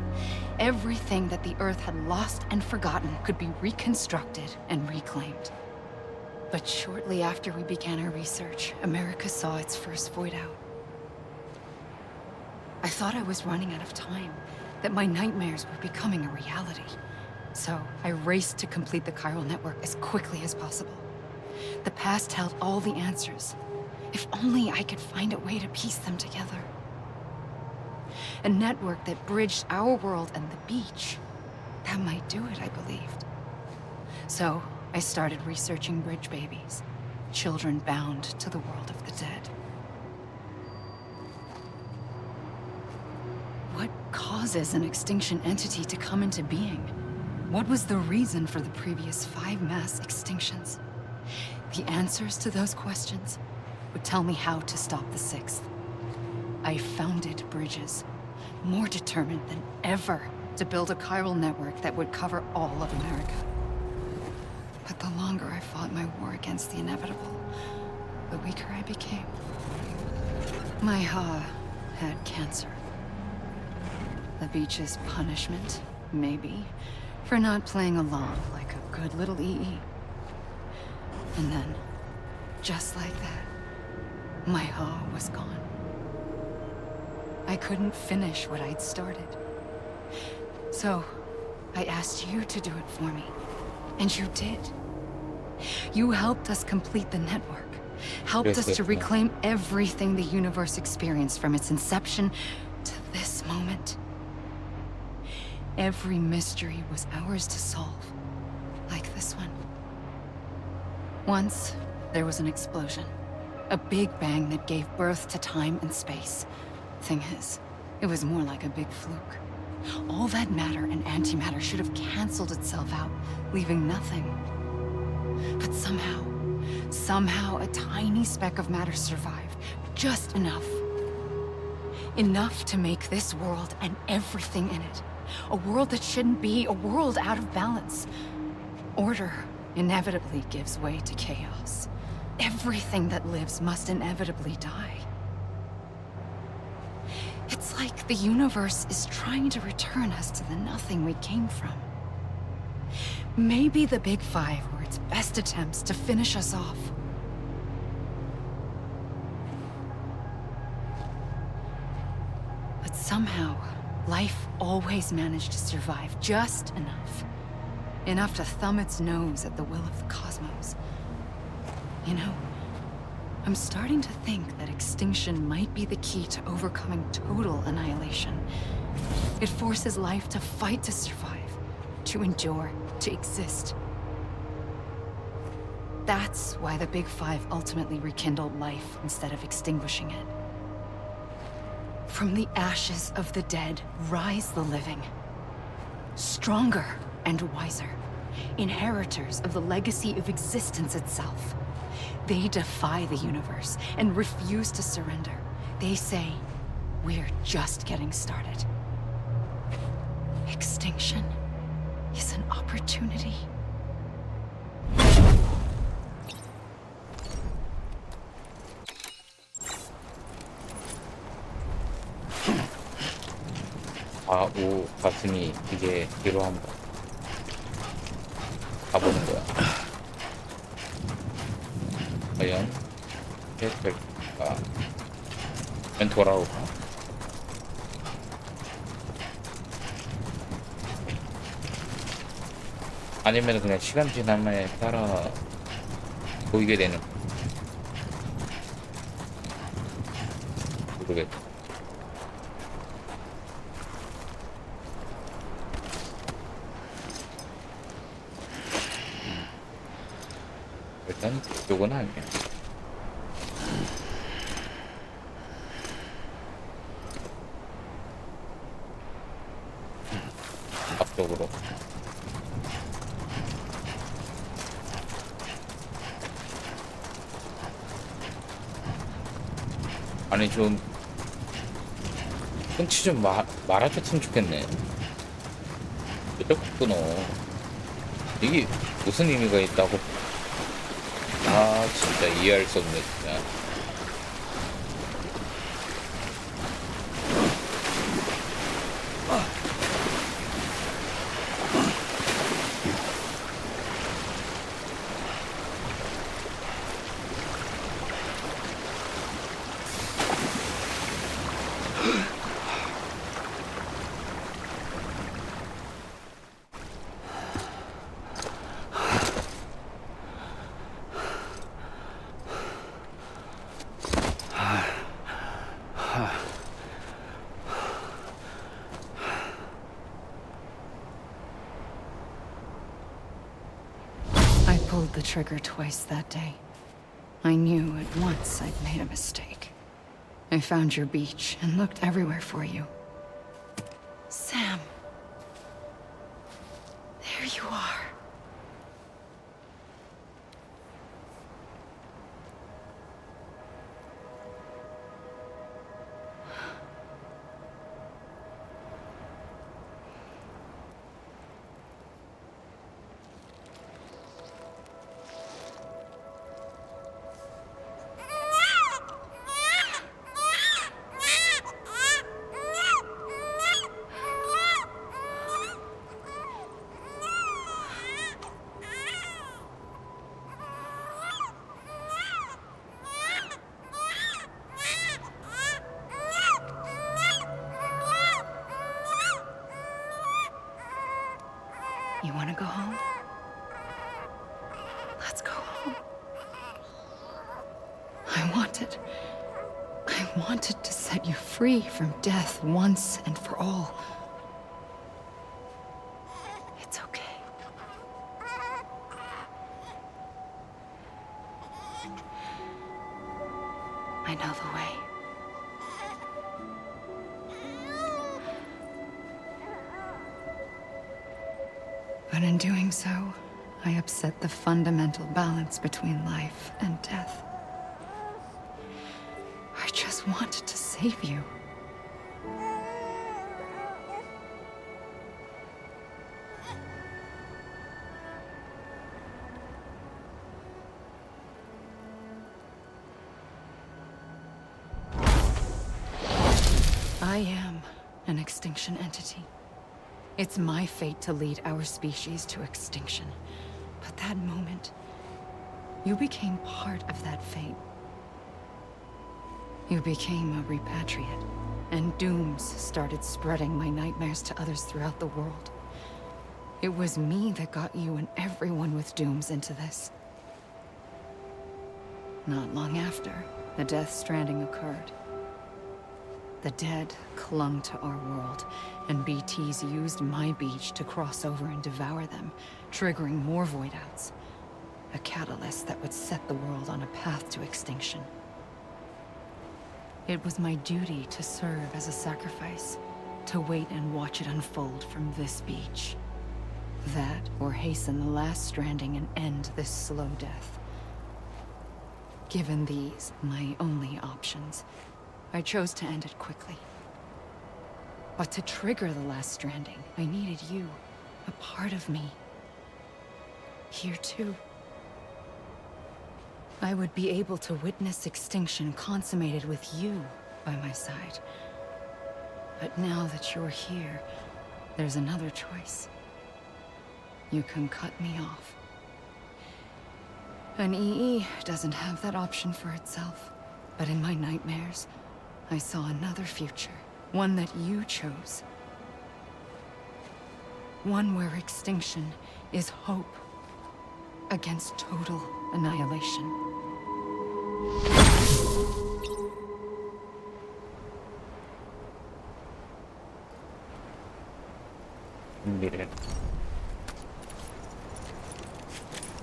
E: Everything that the Earth had lost and forgotten could be reconstructed and reclaimed. But shortly after we began our research, America saw its first void out. I thought I was running out of time, that my nightmares were becoming a reality. So I raced to complete the chiral network as quickly as possible. The past held all the answers. If only I could find a way to piece them together. A network that bridged our world and the beach. That might do it, I believed. So I started researching bridge babies, children bound to the world of the dead. What causes an extinction entity to come into being? What was the reason for the previous 5 mass extinctions? The answers to those questions would tell me how to stop the 6th. I founded bridges, more determined than ever to build a chiral network that would cover all of America. But the longer I fought my war against the inevitable, the weaker I became. My Ha had cancer. The beach's punishment, maybe, for not playing along like a good little EE. And then, just like that, my Ha was gone. I couldn't finish what I'd started. So, I asked you to do it for me. And you did. You helped us complete the network. Helped us to reclaim everything the universe experienced from its inception to this moment. Every mystery was ours to solve, like this one. Once, there was an explosion. A big bang that gave birth to time and space. Thing is, it was more like a big fluke. All that matter and antimatter should have canceled itself out, leaving nothing. But somehow a tiny speck of matter survived. Just enough. Enough to make this world and everything in it. A world that shouldn't be, a world out of balance. Order inevitably gives way to chaos. Everything that lives must inevitably die. It's like the universe is trying to return us to the nothing we came from. Maybe the Big Five were its best attempts to finish us off. But somehow, life always managed to survive just enough. Enough to thumb its nose at the will of the cosmos. You know, I'm starting to think that extinction might be the key to overcoming total annihilation. It forces life to fight to survive, to endure, to exist. That's why the Big Five ultimately rekindled life instead of extinguishing it. From the ashes of the dead rise the living. Stronger and wiser. Inheritors of the legacy of existence itself. They defy the universe and refuse to surrender. They say, we're just getting started. Extinction is an opportunity.
A: 좌우 가슴이 이게 뒤로 한번 가보는 거야. 과연 될까? 면 돌아올까? 아니면 그냥 시간 지남에 따라 보이게 되는, 모르겠다. 일단 그쪽은 아니야. 앞쪽으로. 아니 좀 끊지 좀 말아줬으면 좋겠네. 왜 자꾸 끊어? 이게 무슨 의미가 있다고? 아 진짜 이해할 수 없네 진짜.
E: I pulled the trigger twice that day. I knew at once I'd made a mistake. I found your beach and looked everywhere for you. Sam. There you are. You want to go home? Let's go home. I wanted to set you free from death once and for all. It's okay. I know the way. But in doing so, I upset the fundamental balance between life and death. I just wanted to save you. I am an extinction entity. It's my fate to lead our species to extinction. But that moment, you became part of that fate. You became a repatriate, and dooms started spreading my nightmares to others throughout the world. It was me that got you and everyone with dooms into this. Not long after, the Death Stranding occurred. The dead clung to our world, and BTs used my beach to cross over and devour them, triggering more void outs. A catalyst that would set the world on a path to extinction. It was my duty to serve as a sacrifice, to wait and watch it unfold from this beach. That, or hasten the last stranding and end this slow death. Given these, my only options, I chose to end it quickly. But to trigger the last stranding, I needed you, a part of me. Here too. I would be able to witness extinction consummated with you by my side. But now that you're here, there's another choice. You can cut me off. An EE doesn't have that option for itself. But in my nightmares, I saw another future. One that you chose. One where extinction is hope against total annihilation.
A: 미래.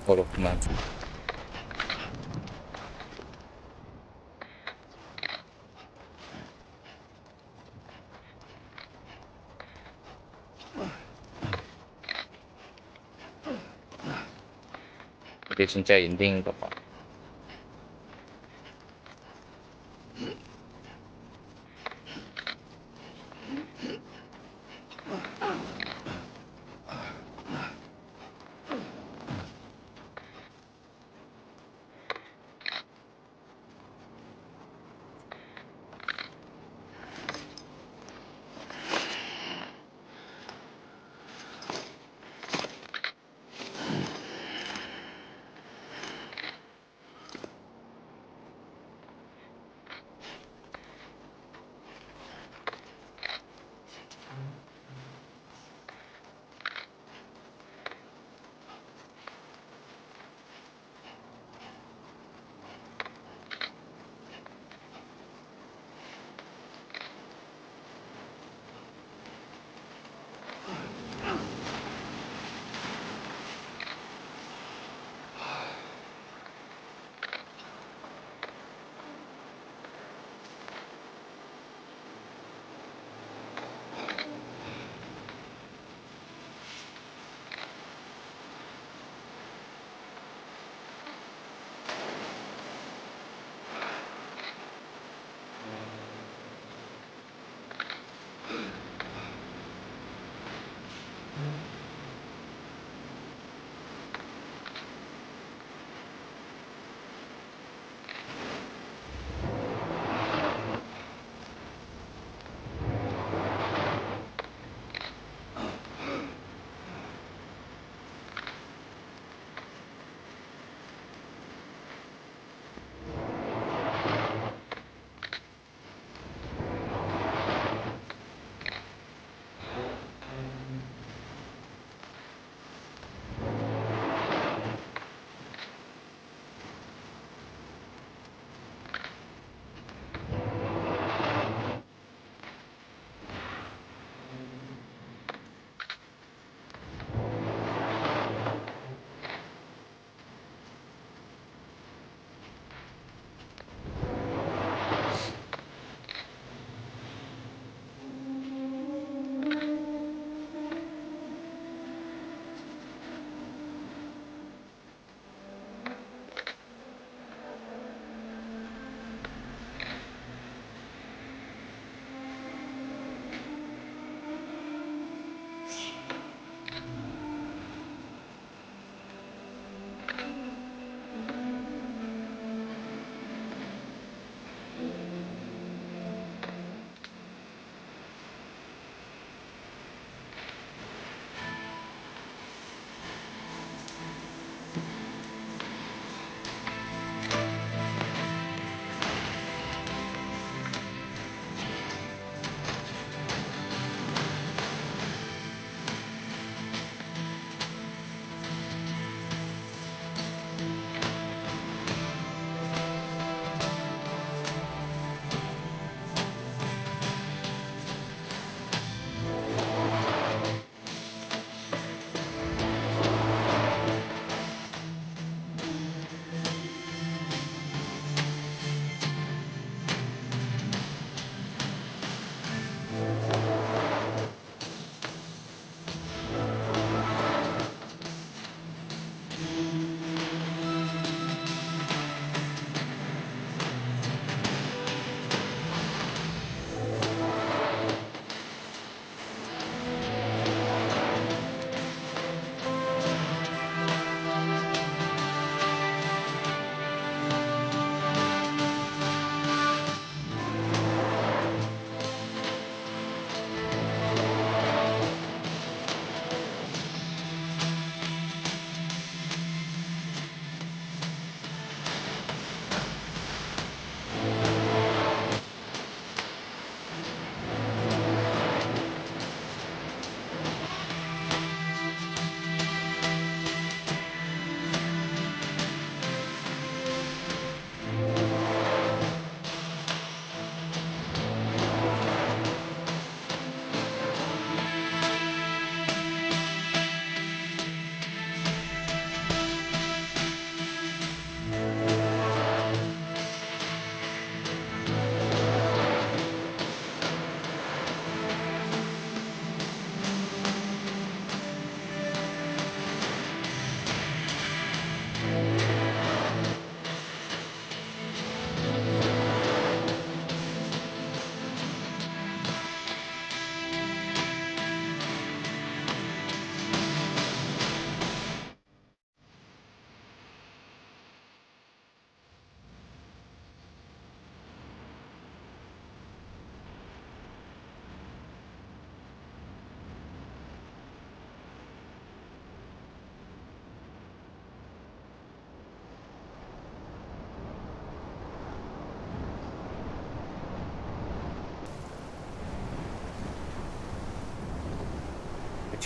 A: 어렵구만. 이게 진짜 엔딩인가 봐.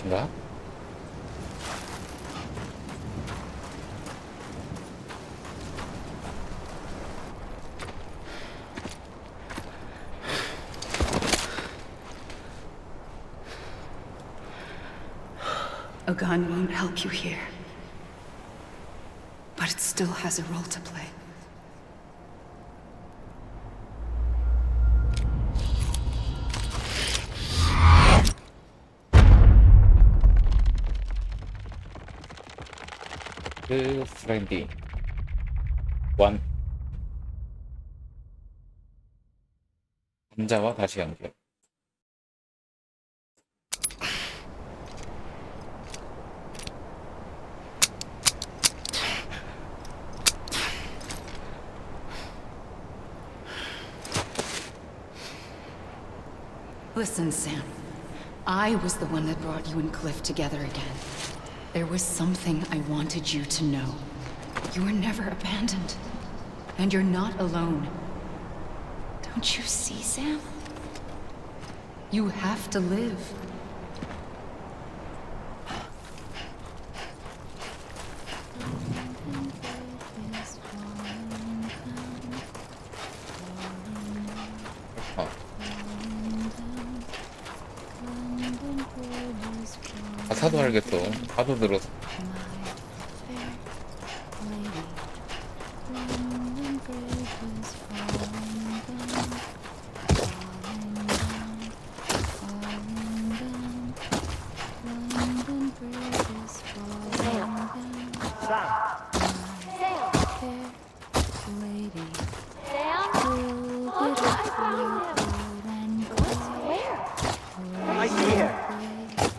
A: 끝인가?
E: A gun won't help you here. But it still has a role to play.
A: 스트랜딩 1. 남자와 다시 연결.
E: Listen, Sam. I was the one that brought you and Cliff together again. There was something I wanted you to know. You were never abandoned. And you're not alone. Don't you see, Sam? You have to live.
A: 가사도 알겠어. 하도 들어서.
H: I see her.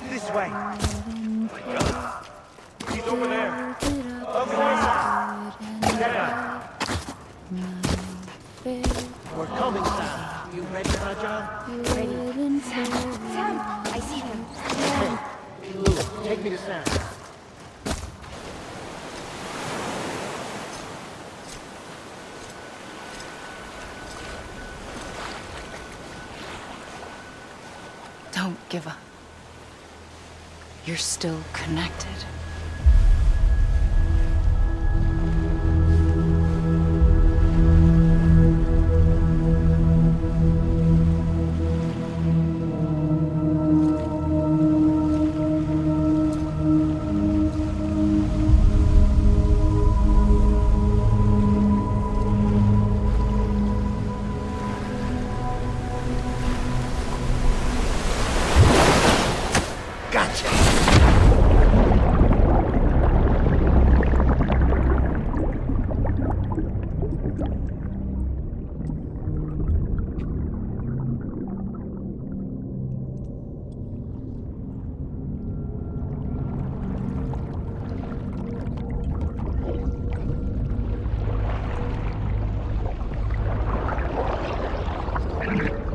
H: This way. He's over there. Over there. We're coming, Sam. You ready for a job?
I: Ready. Sam, I see him.
H: Hey, Lou, take me to Sam.
E: Don't give up. You're still connected.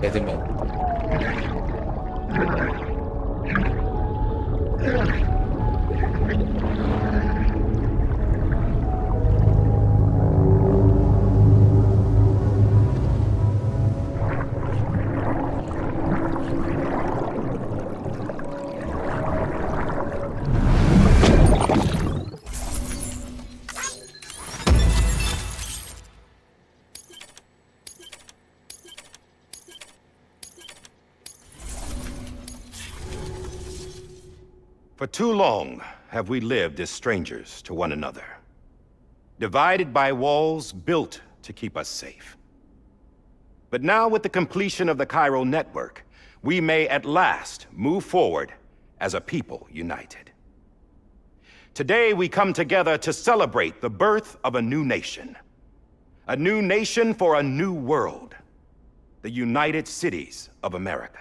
A: 애들면
K: For too long have we lived as strangers to one another, divided by walls built to keep us safe. But now, with the completion of the Cairo network, we may at last move forward as a people united. Today, we come together to celebrate the birth of a new nation for a new world, the United Cities of America.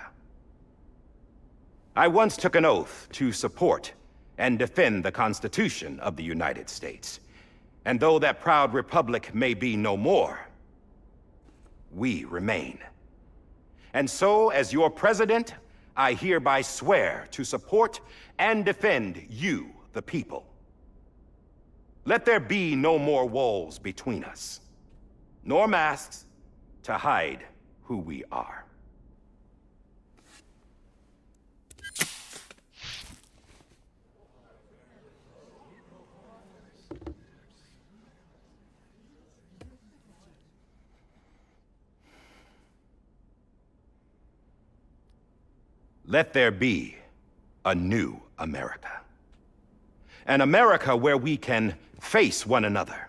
K: I once took an oath to support and defend the Constitution of the United States. And though that proud republic may be no more, we remain. And so, as your president, I hereby swear to support and defend you, the people. Let there be no more walls between us, nor masks to hide who we are. let there be a new America. An America where we can face one another,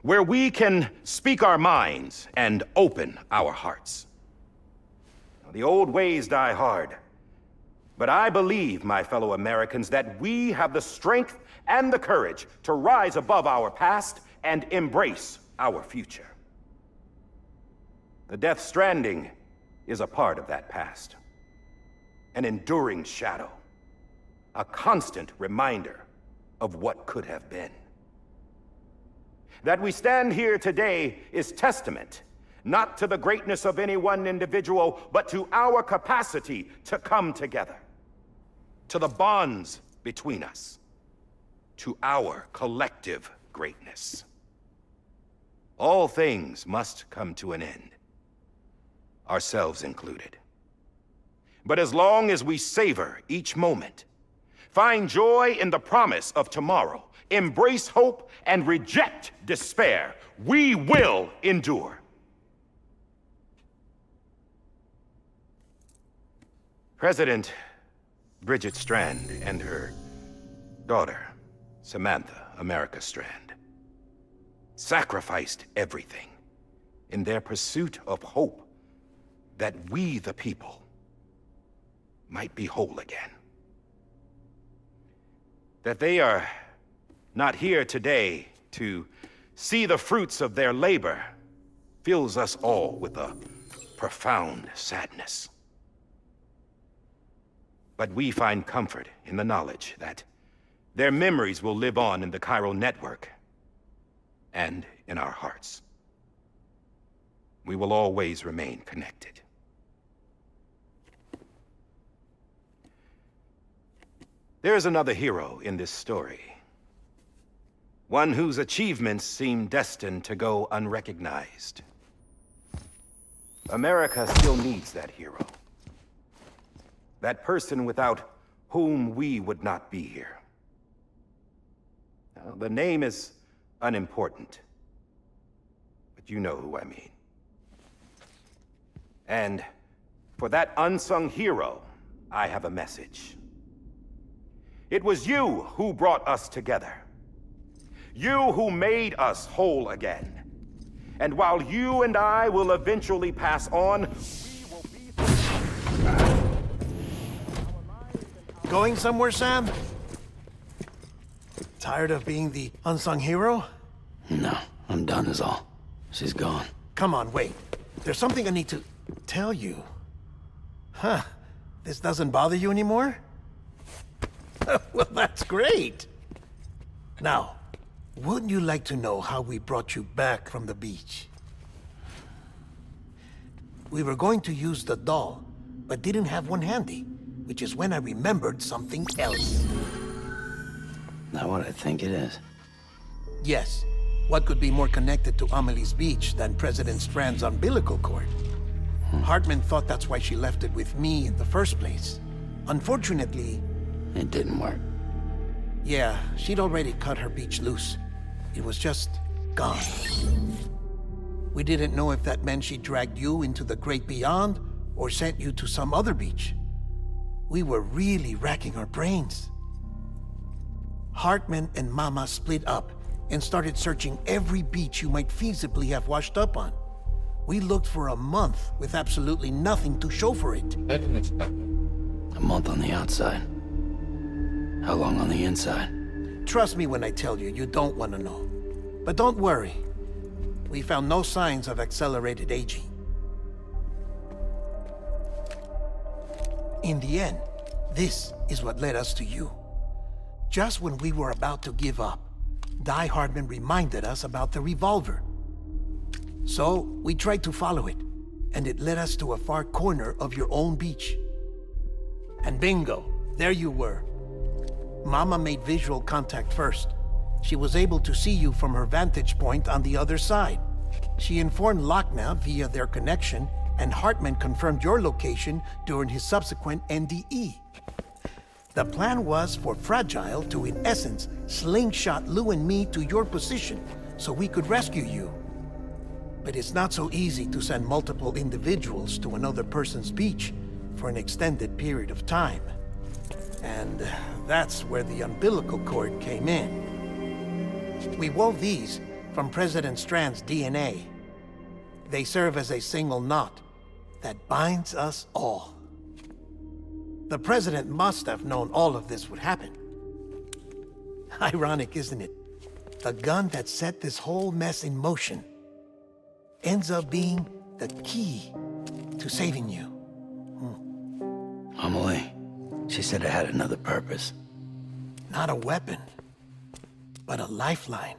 K: where we can speak our minds and open our hearts. The old ways die hard, but I believe, my fellow Americans, that we have the strength and the courage to rise above our past and embrace our future. The Death Stranding is a part of that past. An enduring shadow. A constant reminder of what could have been. That we stand here today is testament, not to the greatness of any one individual, but to our capacity to come together. To the bonds between us. To our collective greatness. All things must come to an end. Ourselves included. But as long as we savor each moment, find joy in the promise of tomorrow, embrace hope, and reject despair, we will endure. President Bridget Strand and her daughter, Samantha America Strand, sacrificed everything in their pursuit of hope that we, the people, might be whole again. That they are not here today to see the fruits of their labor fills us all with a profound sadness. But we find comfort in the knowledge that their memories will live on in the Cairo network and in our hearts. We will always remain connected. There is another hero in this story. One whose achievements seem destined to go unrecognized. America still needs that hero. That person without whom we would not be here. Now, the name is unimportant, but you know who I mean. And for that unsung hero, I have a message. It was you who brought us together. You who made us whole again. And while you and I will eventually pass on,
C: Going somewhere, Sam? Tired of being the unsung hero?
F: No, I'm done is all. She's gone.
C: Come on, wait. There's something I need to tell you. Huh. This doesn't bother you anymore? Well, that's great. Now, wouldn't you like to know how we brought you back from the beach? We were going to use the doll, but didn't have one handy, which is when I remembered something else.
F: Not what I think it is.
C: Yes. What could be more connected to Amelie's beach than President Strand's umbilical cord? Hartman thought that's why she left it with me in the first place. Unfortunately...
F: It didn't work.
C: Yeah, she'd already cut her beach loose. It was just gone. We didn't know if that meant she dragged you into the great beyond or sent you to some other beach. We were really racking our brains. Hartman and Mama split up and started searching every beach you might feasibly have washed up on. We looked for a month with absolutely nothing to show for it.
F: A month on the outside. How long on the inside?
C: Trust me when I tell you, you don't want to know. But don't worry. We found no signs of accelerated aging. In the end, this is what led us to you. Just when we were about to give up, Die Hardman reminded us about the revolver. So, we tried to follow it, and it led us to a far corner of your own beach. And bingo, there you were. Mama made visual contact first. She was able to see you from her vantage point on the other side. She informed Lochna via their connection, and Hartman confirmed your location during his subsequent NDE. The plan was for Fragile to, in essence, slingshot Lou and me to your position so we could rescue you. But it's not so easy to send multiple individuals to another person's beach, for an extended period of time. And that's where the umbilical cord came in. We wove these from President Strand's DNA. They serve as a single knot that binds us all. The President must have known all of this would happen. Ironic, isn't it? The gun that set this whole mess in motion ends up being the key to saving you.
F: Amelie, she said it had another purpose.
C: Not a weapon, but a lifeline.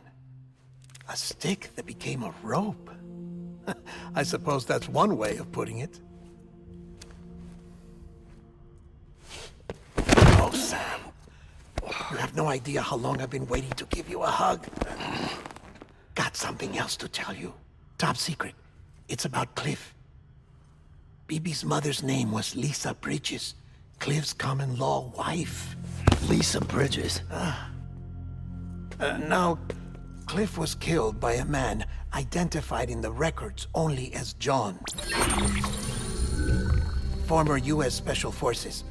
C: A stick that became a rope. I suppose that's one way of putting it. Oh, Sam. You have no idea how long I've been waiting to give you a hug. Got something else to tell you. Top secret. It's about Cliff. Bibi's mother's name was Lisa Bridges, Cliff's common-law wife.
F: Lisa Bridges?
C: Now, Cliff was killed by a man identified in the records only as John. Former U.S. Special Forces.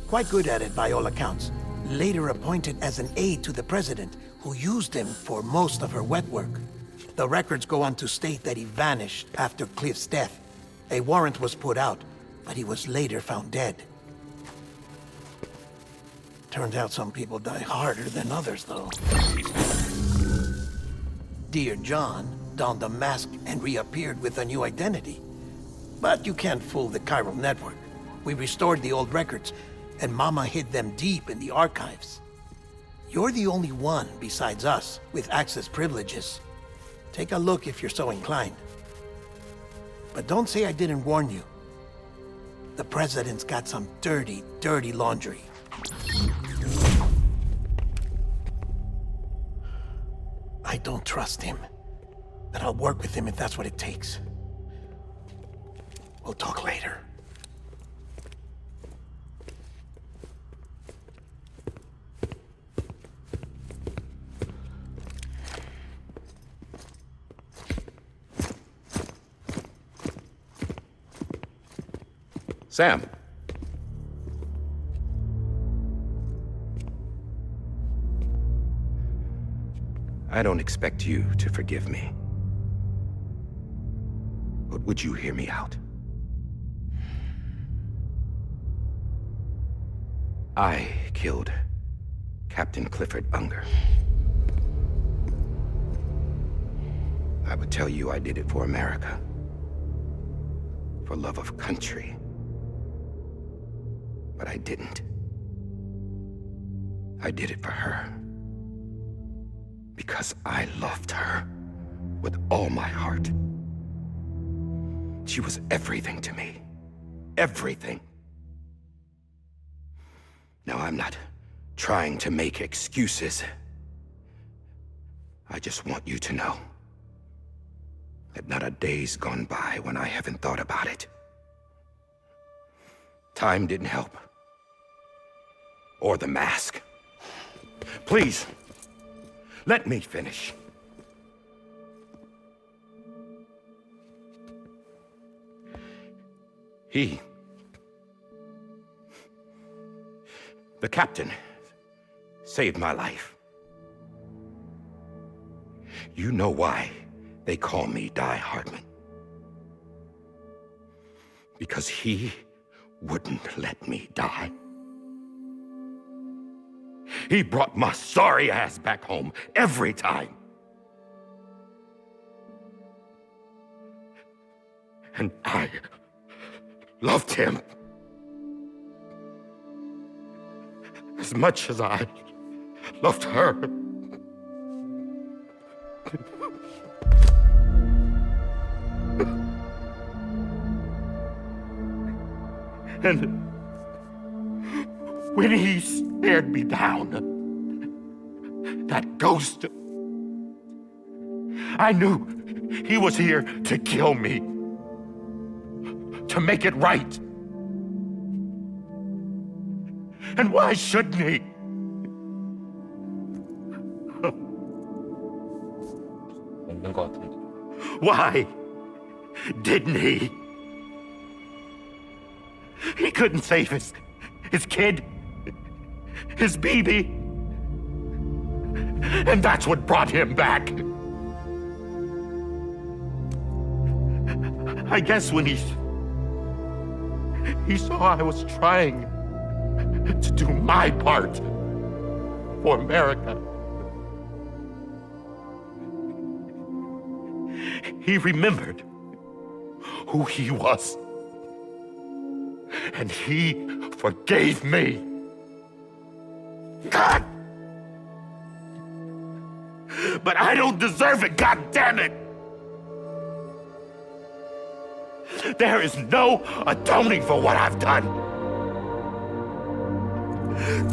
C: Quite good at it by all accounts. Later appointed as an aide to the president, who used him for most of her wet work. The records go on to state that he vanished after Cliff's death. A warrant was put out, but he was later found dead. Turns out some people die harder than others, though. Dear John donned a mask and reappeared with a new identity. But you can't fool the chiral network. We restored the old records, and Mama hid them deep in the archives. You're the only one besides us with access privileges. Take a look if you're so inclined. But don't say I didn't warn you. The president's got some dirty, dirty laundry. I don't trust him, but I'll work with him if that's what it takes. We'll talk later.
K: Sam. I don't expect you to forgive me. But would you hear me out? I killed Captain Clifford Unger. I would tell you I did it for America. For love of country. But I didn't. I did it for her. Because I loved her with all my heart. She was everything to me. Everything. Now, I'm not trying to make excuses. I just want you to know that not a day's gone by when I haven't thought about it. Time didn't help. Or the mask. Please, let me finish. The captain, saved my life. You know why they call me Die Hardman. Because he wouldn't let me die. He brought my sorry ass back home every time. And I loved him as much as I loved her. And when he stared me down, that ghost, I knew he was here to kill me, to make it right. And why shouldn't he?
A: 없는 것 같은데.
K: Why didn't he? He couldn't save his kid, his baby. And that's what brought him back. I guess when he saw I was trying to do my part for America, he remembered who he was. And he forgave me. God! But I don't deserve it, God damn it! There is no atoning for what I've done.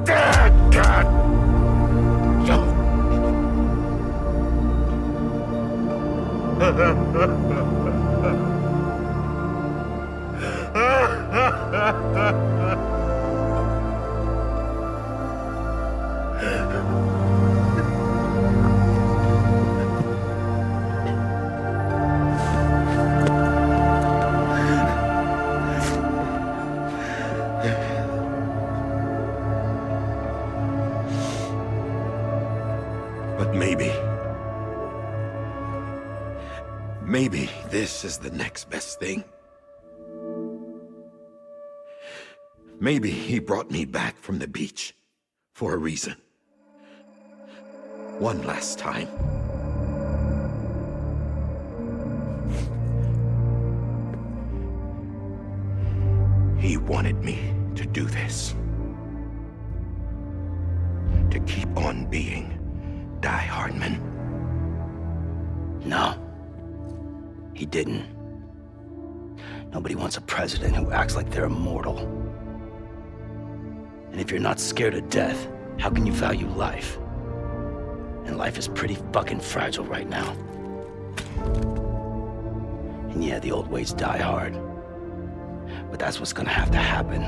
K: Damn, God! But maybe this is the next best thing. Maybe he brought me back from the beach for a reason. One last time. He wanted me to do this. To keep on being Die Hardman.
F: No. He didn't. Nobody wants a president who acts like they're immortal. And if you're not scared of death, how can you value life? And life is pretty fucking fragile right now. And yeah, the old ways die hard. But that's what's gonna have to happen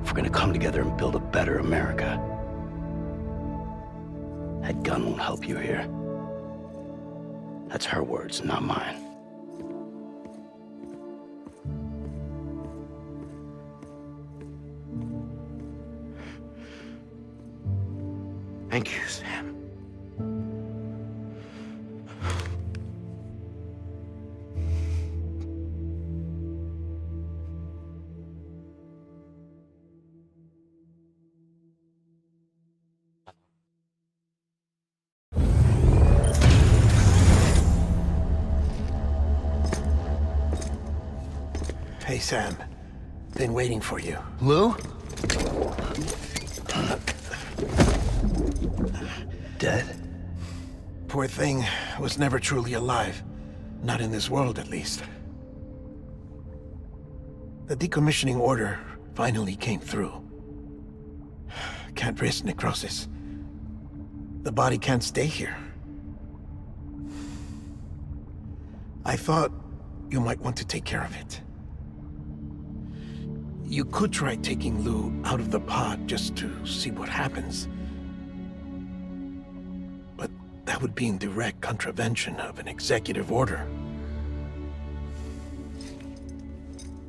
F: if we're gonna come together and build a better America. That gun won't help you here. That's her words, not mine.
K: Thank you, Sam.
C: Hey, Sam. Been waiting for you.
H: Lou?
F: Dead?
C: Poor thing was never truly alive. Not in this world, at least. The decommissioning order finally came through. Can't risk necrosis. The body can't stay here. I thought you might want to take care of it. You could try taking Lou out of the pod just to see what happens. But that would be in direct contravention of an executive order.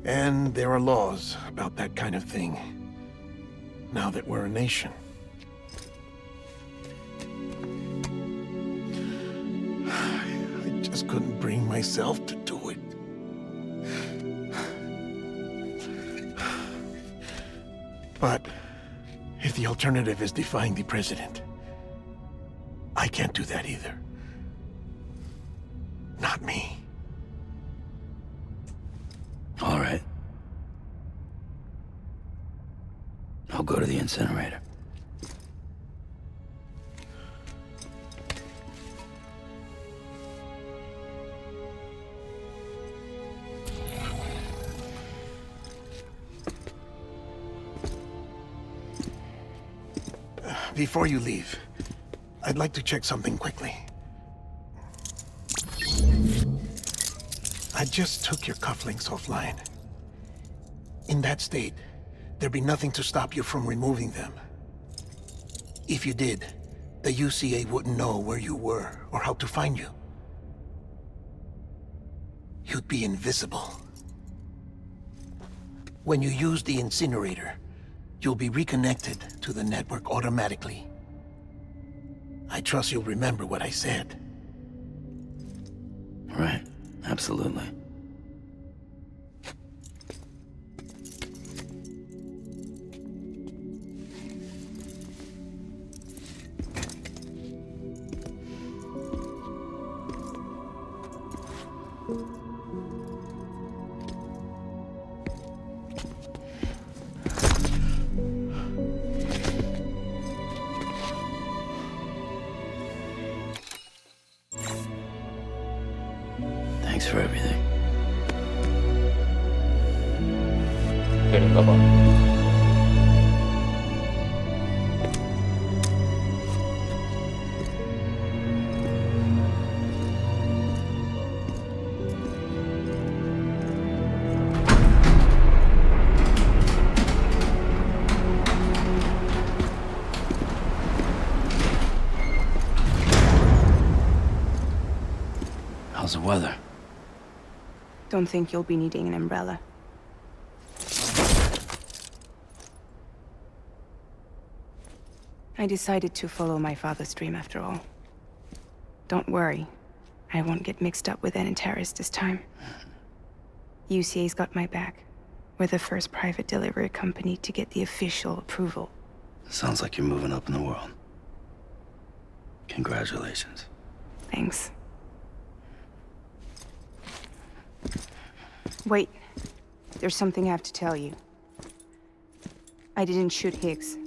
C: And there are laws about that kind of thing, now that we're a nation. I just couldn't bring myself to do it. But if the alternative is defying the president, I can't do that either. Not me.
F: All right. I'll go to the incinerator.
C: Before you leave, I'd like to check something quickly. I just took your cufflinks offline. In that state, there'd be nothing to stop you from removing them. If you did, the UCA wouldn't know where you were or how to find you. You'd be invisible. When you use the incinerator, you'll be reconnected to the network automatically. I trust you'll remember what I said.
F: Right. Absolutely. Thanks for everything.
A: 별인가 봐.
F: How's the weather?
G: Don't think you'll be needing an umbrella. I decided to follow my father's dream after all. Don't worry. I won't get mixed up with any terrorists this time. UCA's got my back. We're the first private delivery company to get the official approval.
F: Sounds like you're moving up in the world. Congratulations.
G: Thanks. Wait. There's something I have to tell you. I didn't shoot Higgs.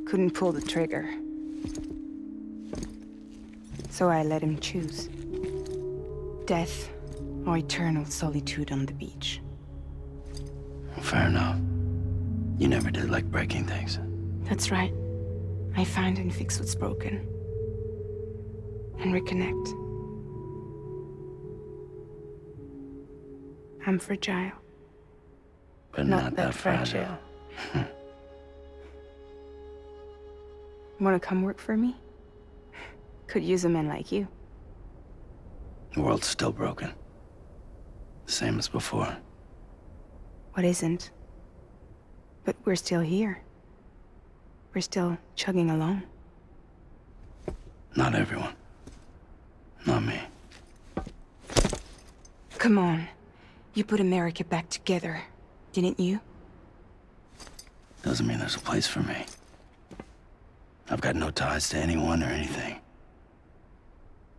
G: Couldn't pull the trigger. So I let him choose. Death or eternal solitude on the beach.
F: Fair enough. You never did like breaking things.
G: That's right. I find and fix what's broken. And reconnect. I'm fragile.
F: But not that fragile.
G: Wanna come work for me? Could use a man like you.
F: The world's still broken. Same as before.
G: What isn't? But we're still here. We're still chugging along.
F: Not everyone. Not me.
G: Come on. You put America back together, didn't you?
F: Doesn't mean there's a place for me. I've got no ties to anyone or anything.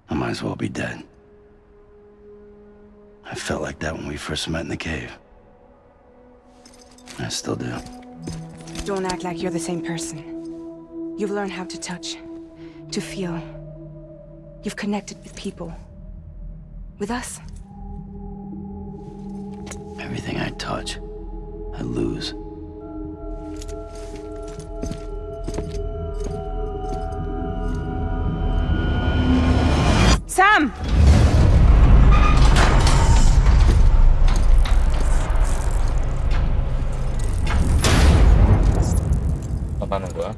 F: I might as well be dead. I felt like that when we first met in the cave. I still do.
G: Don't act like you're the same person. You've learned how to touch, to feel. You've connected with people. With us.
F: Everything I touch, I lose.
G: Sam!
A: 나가는 거야?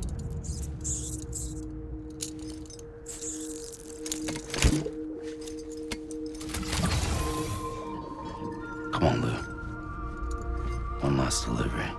F: Come on, Lou. One last delivery.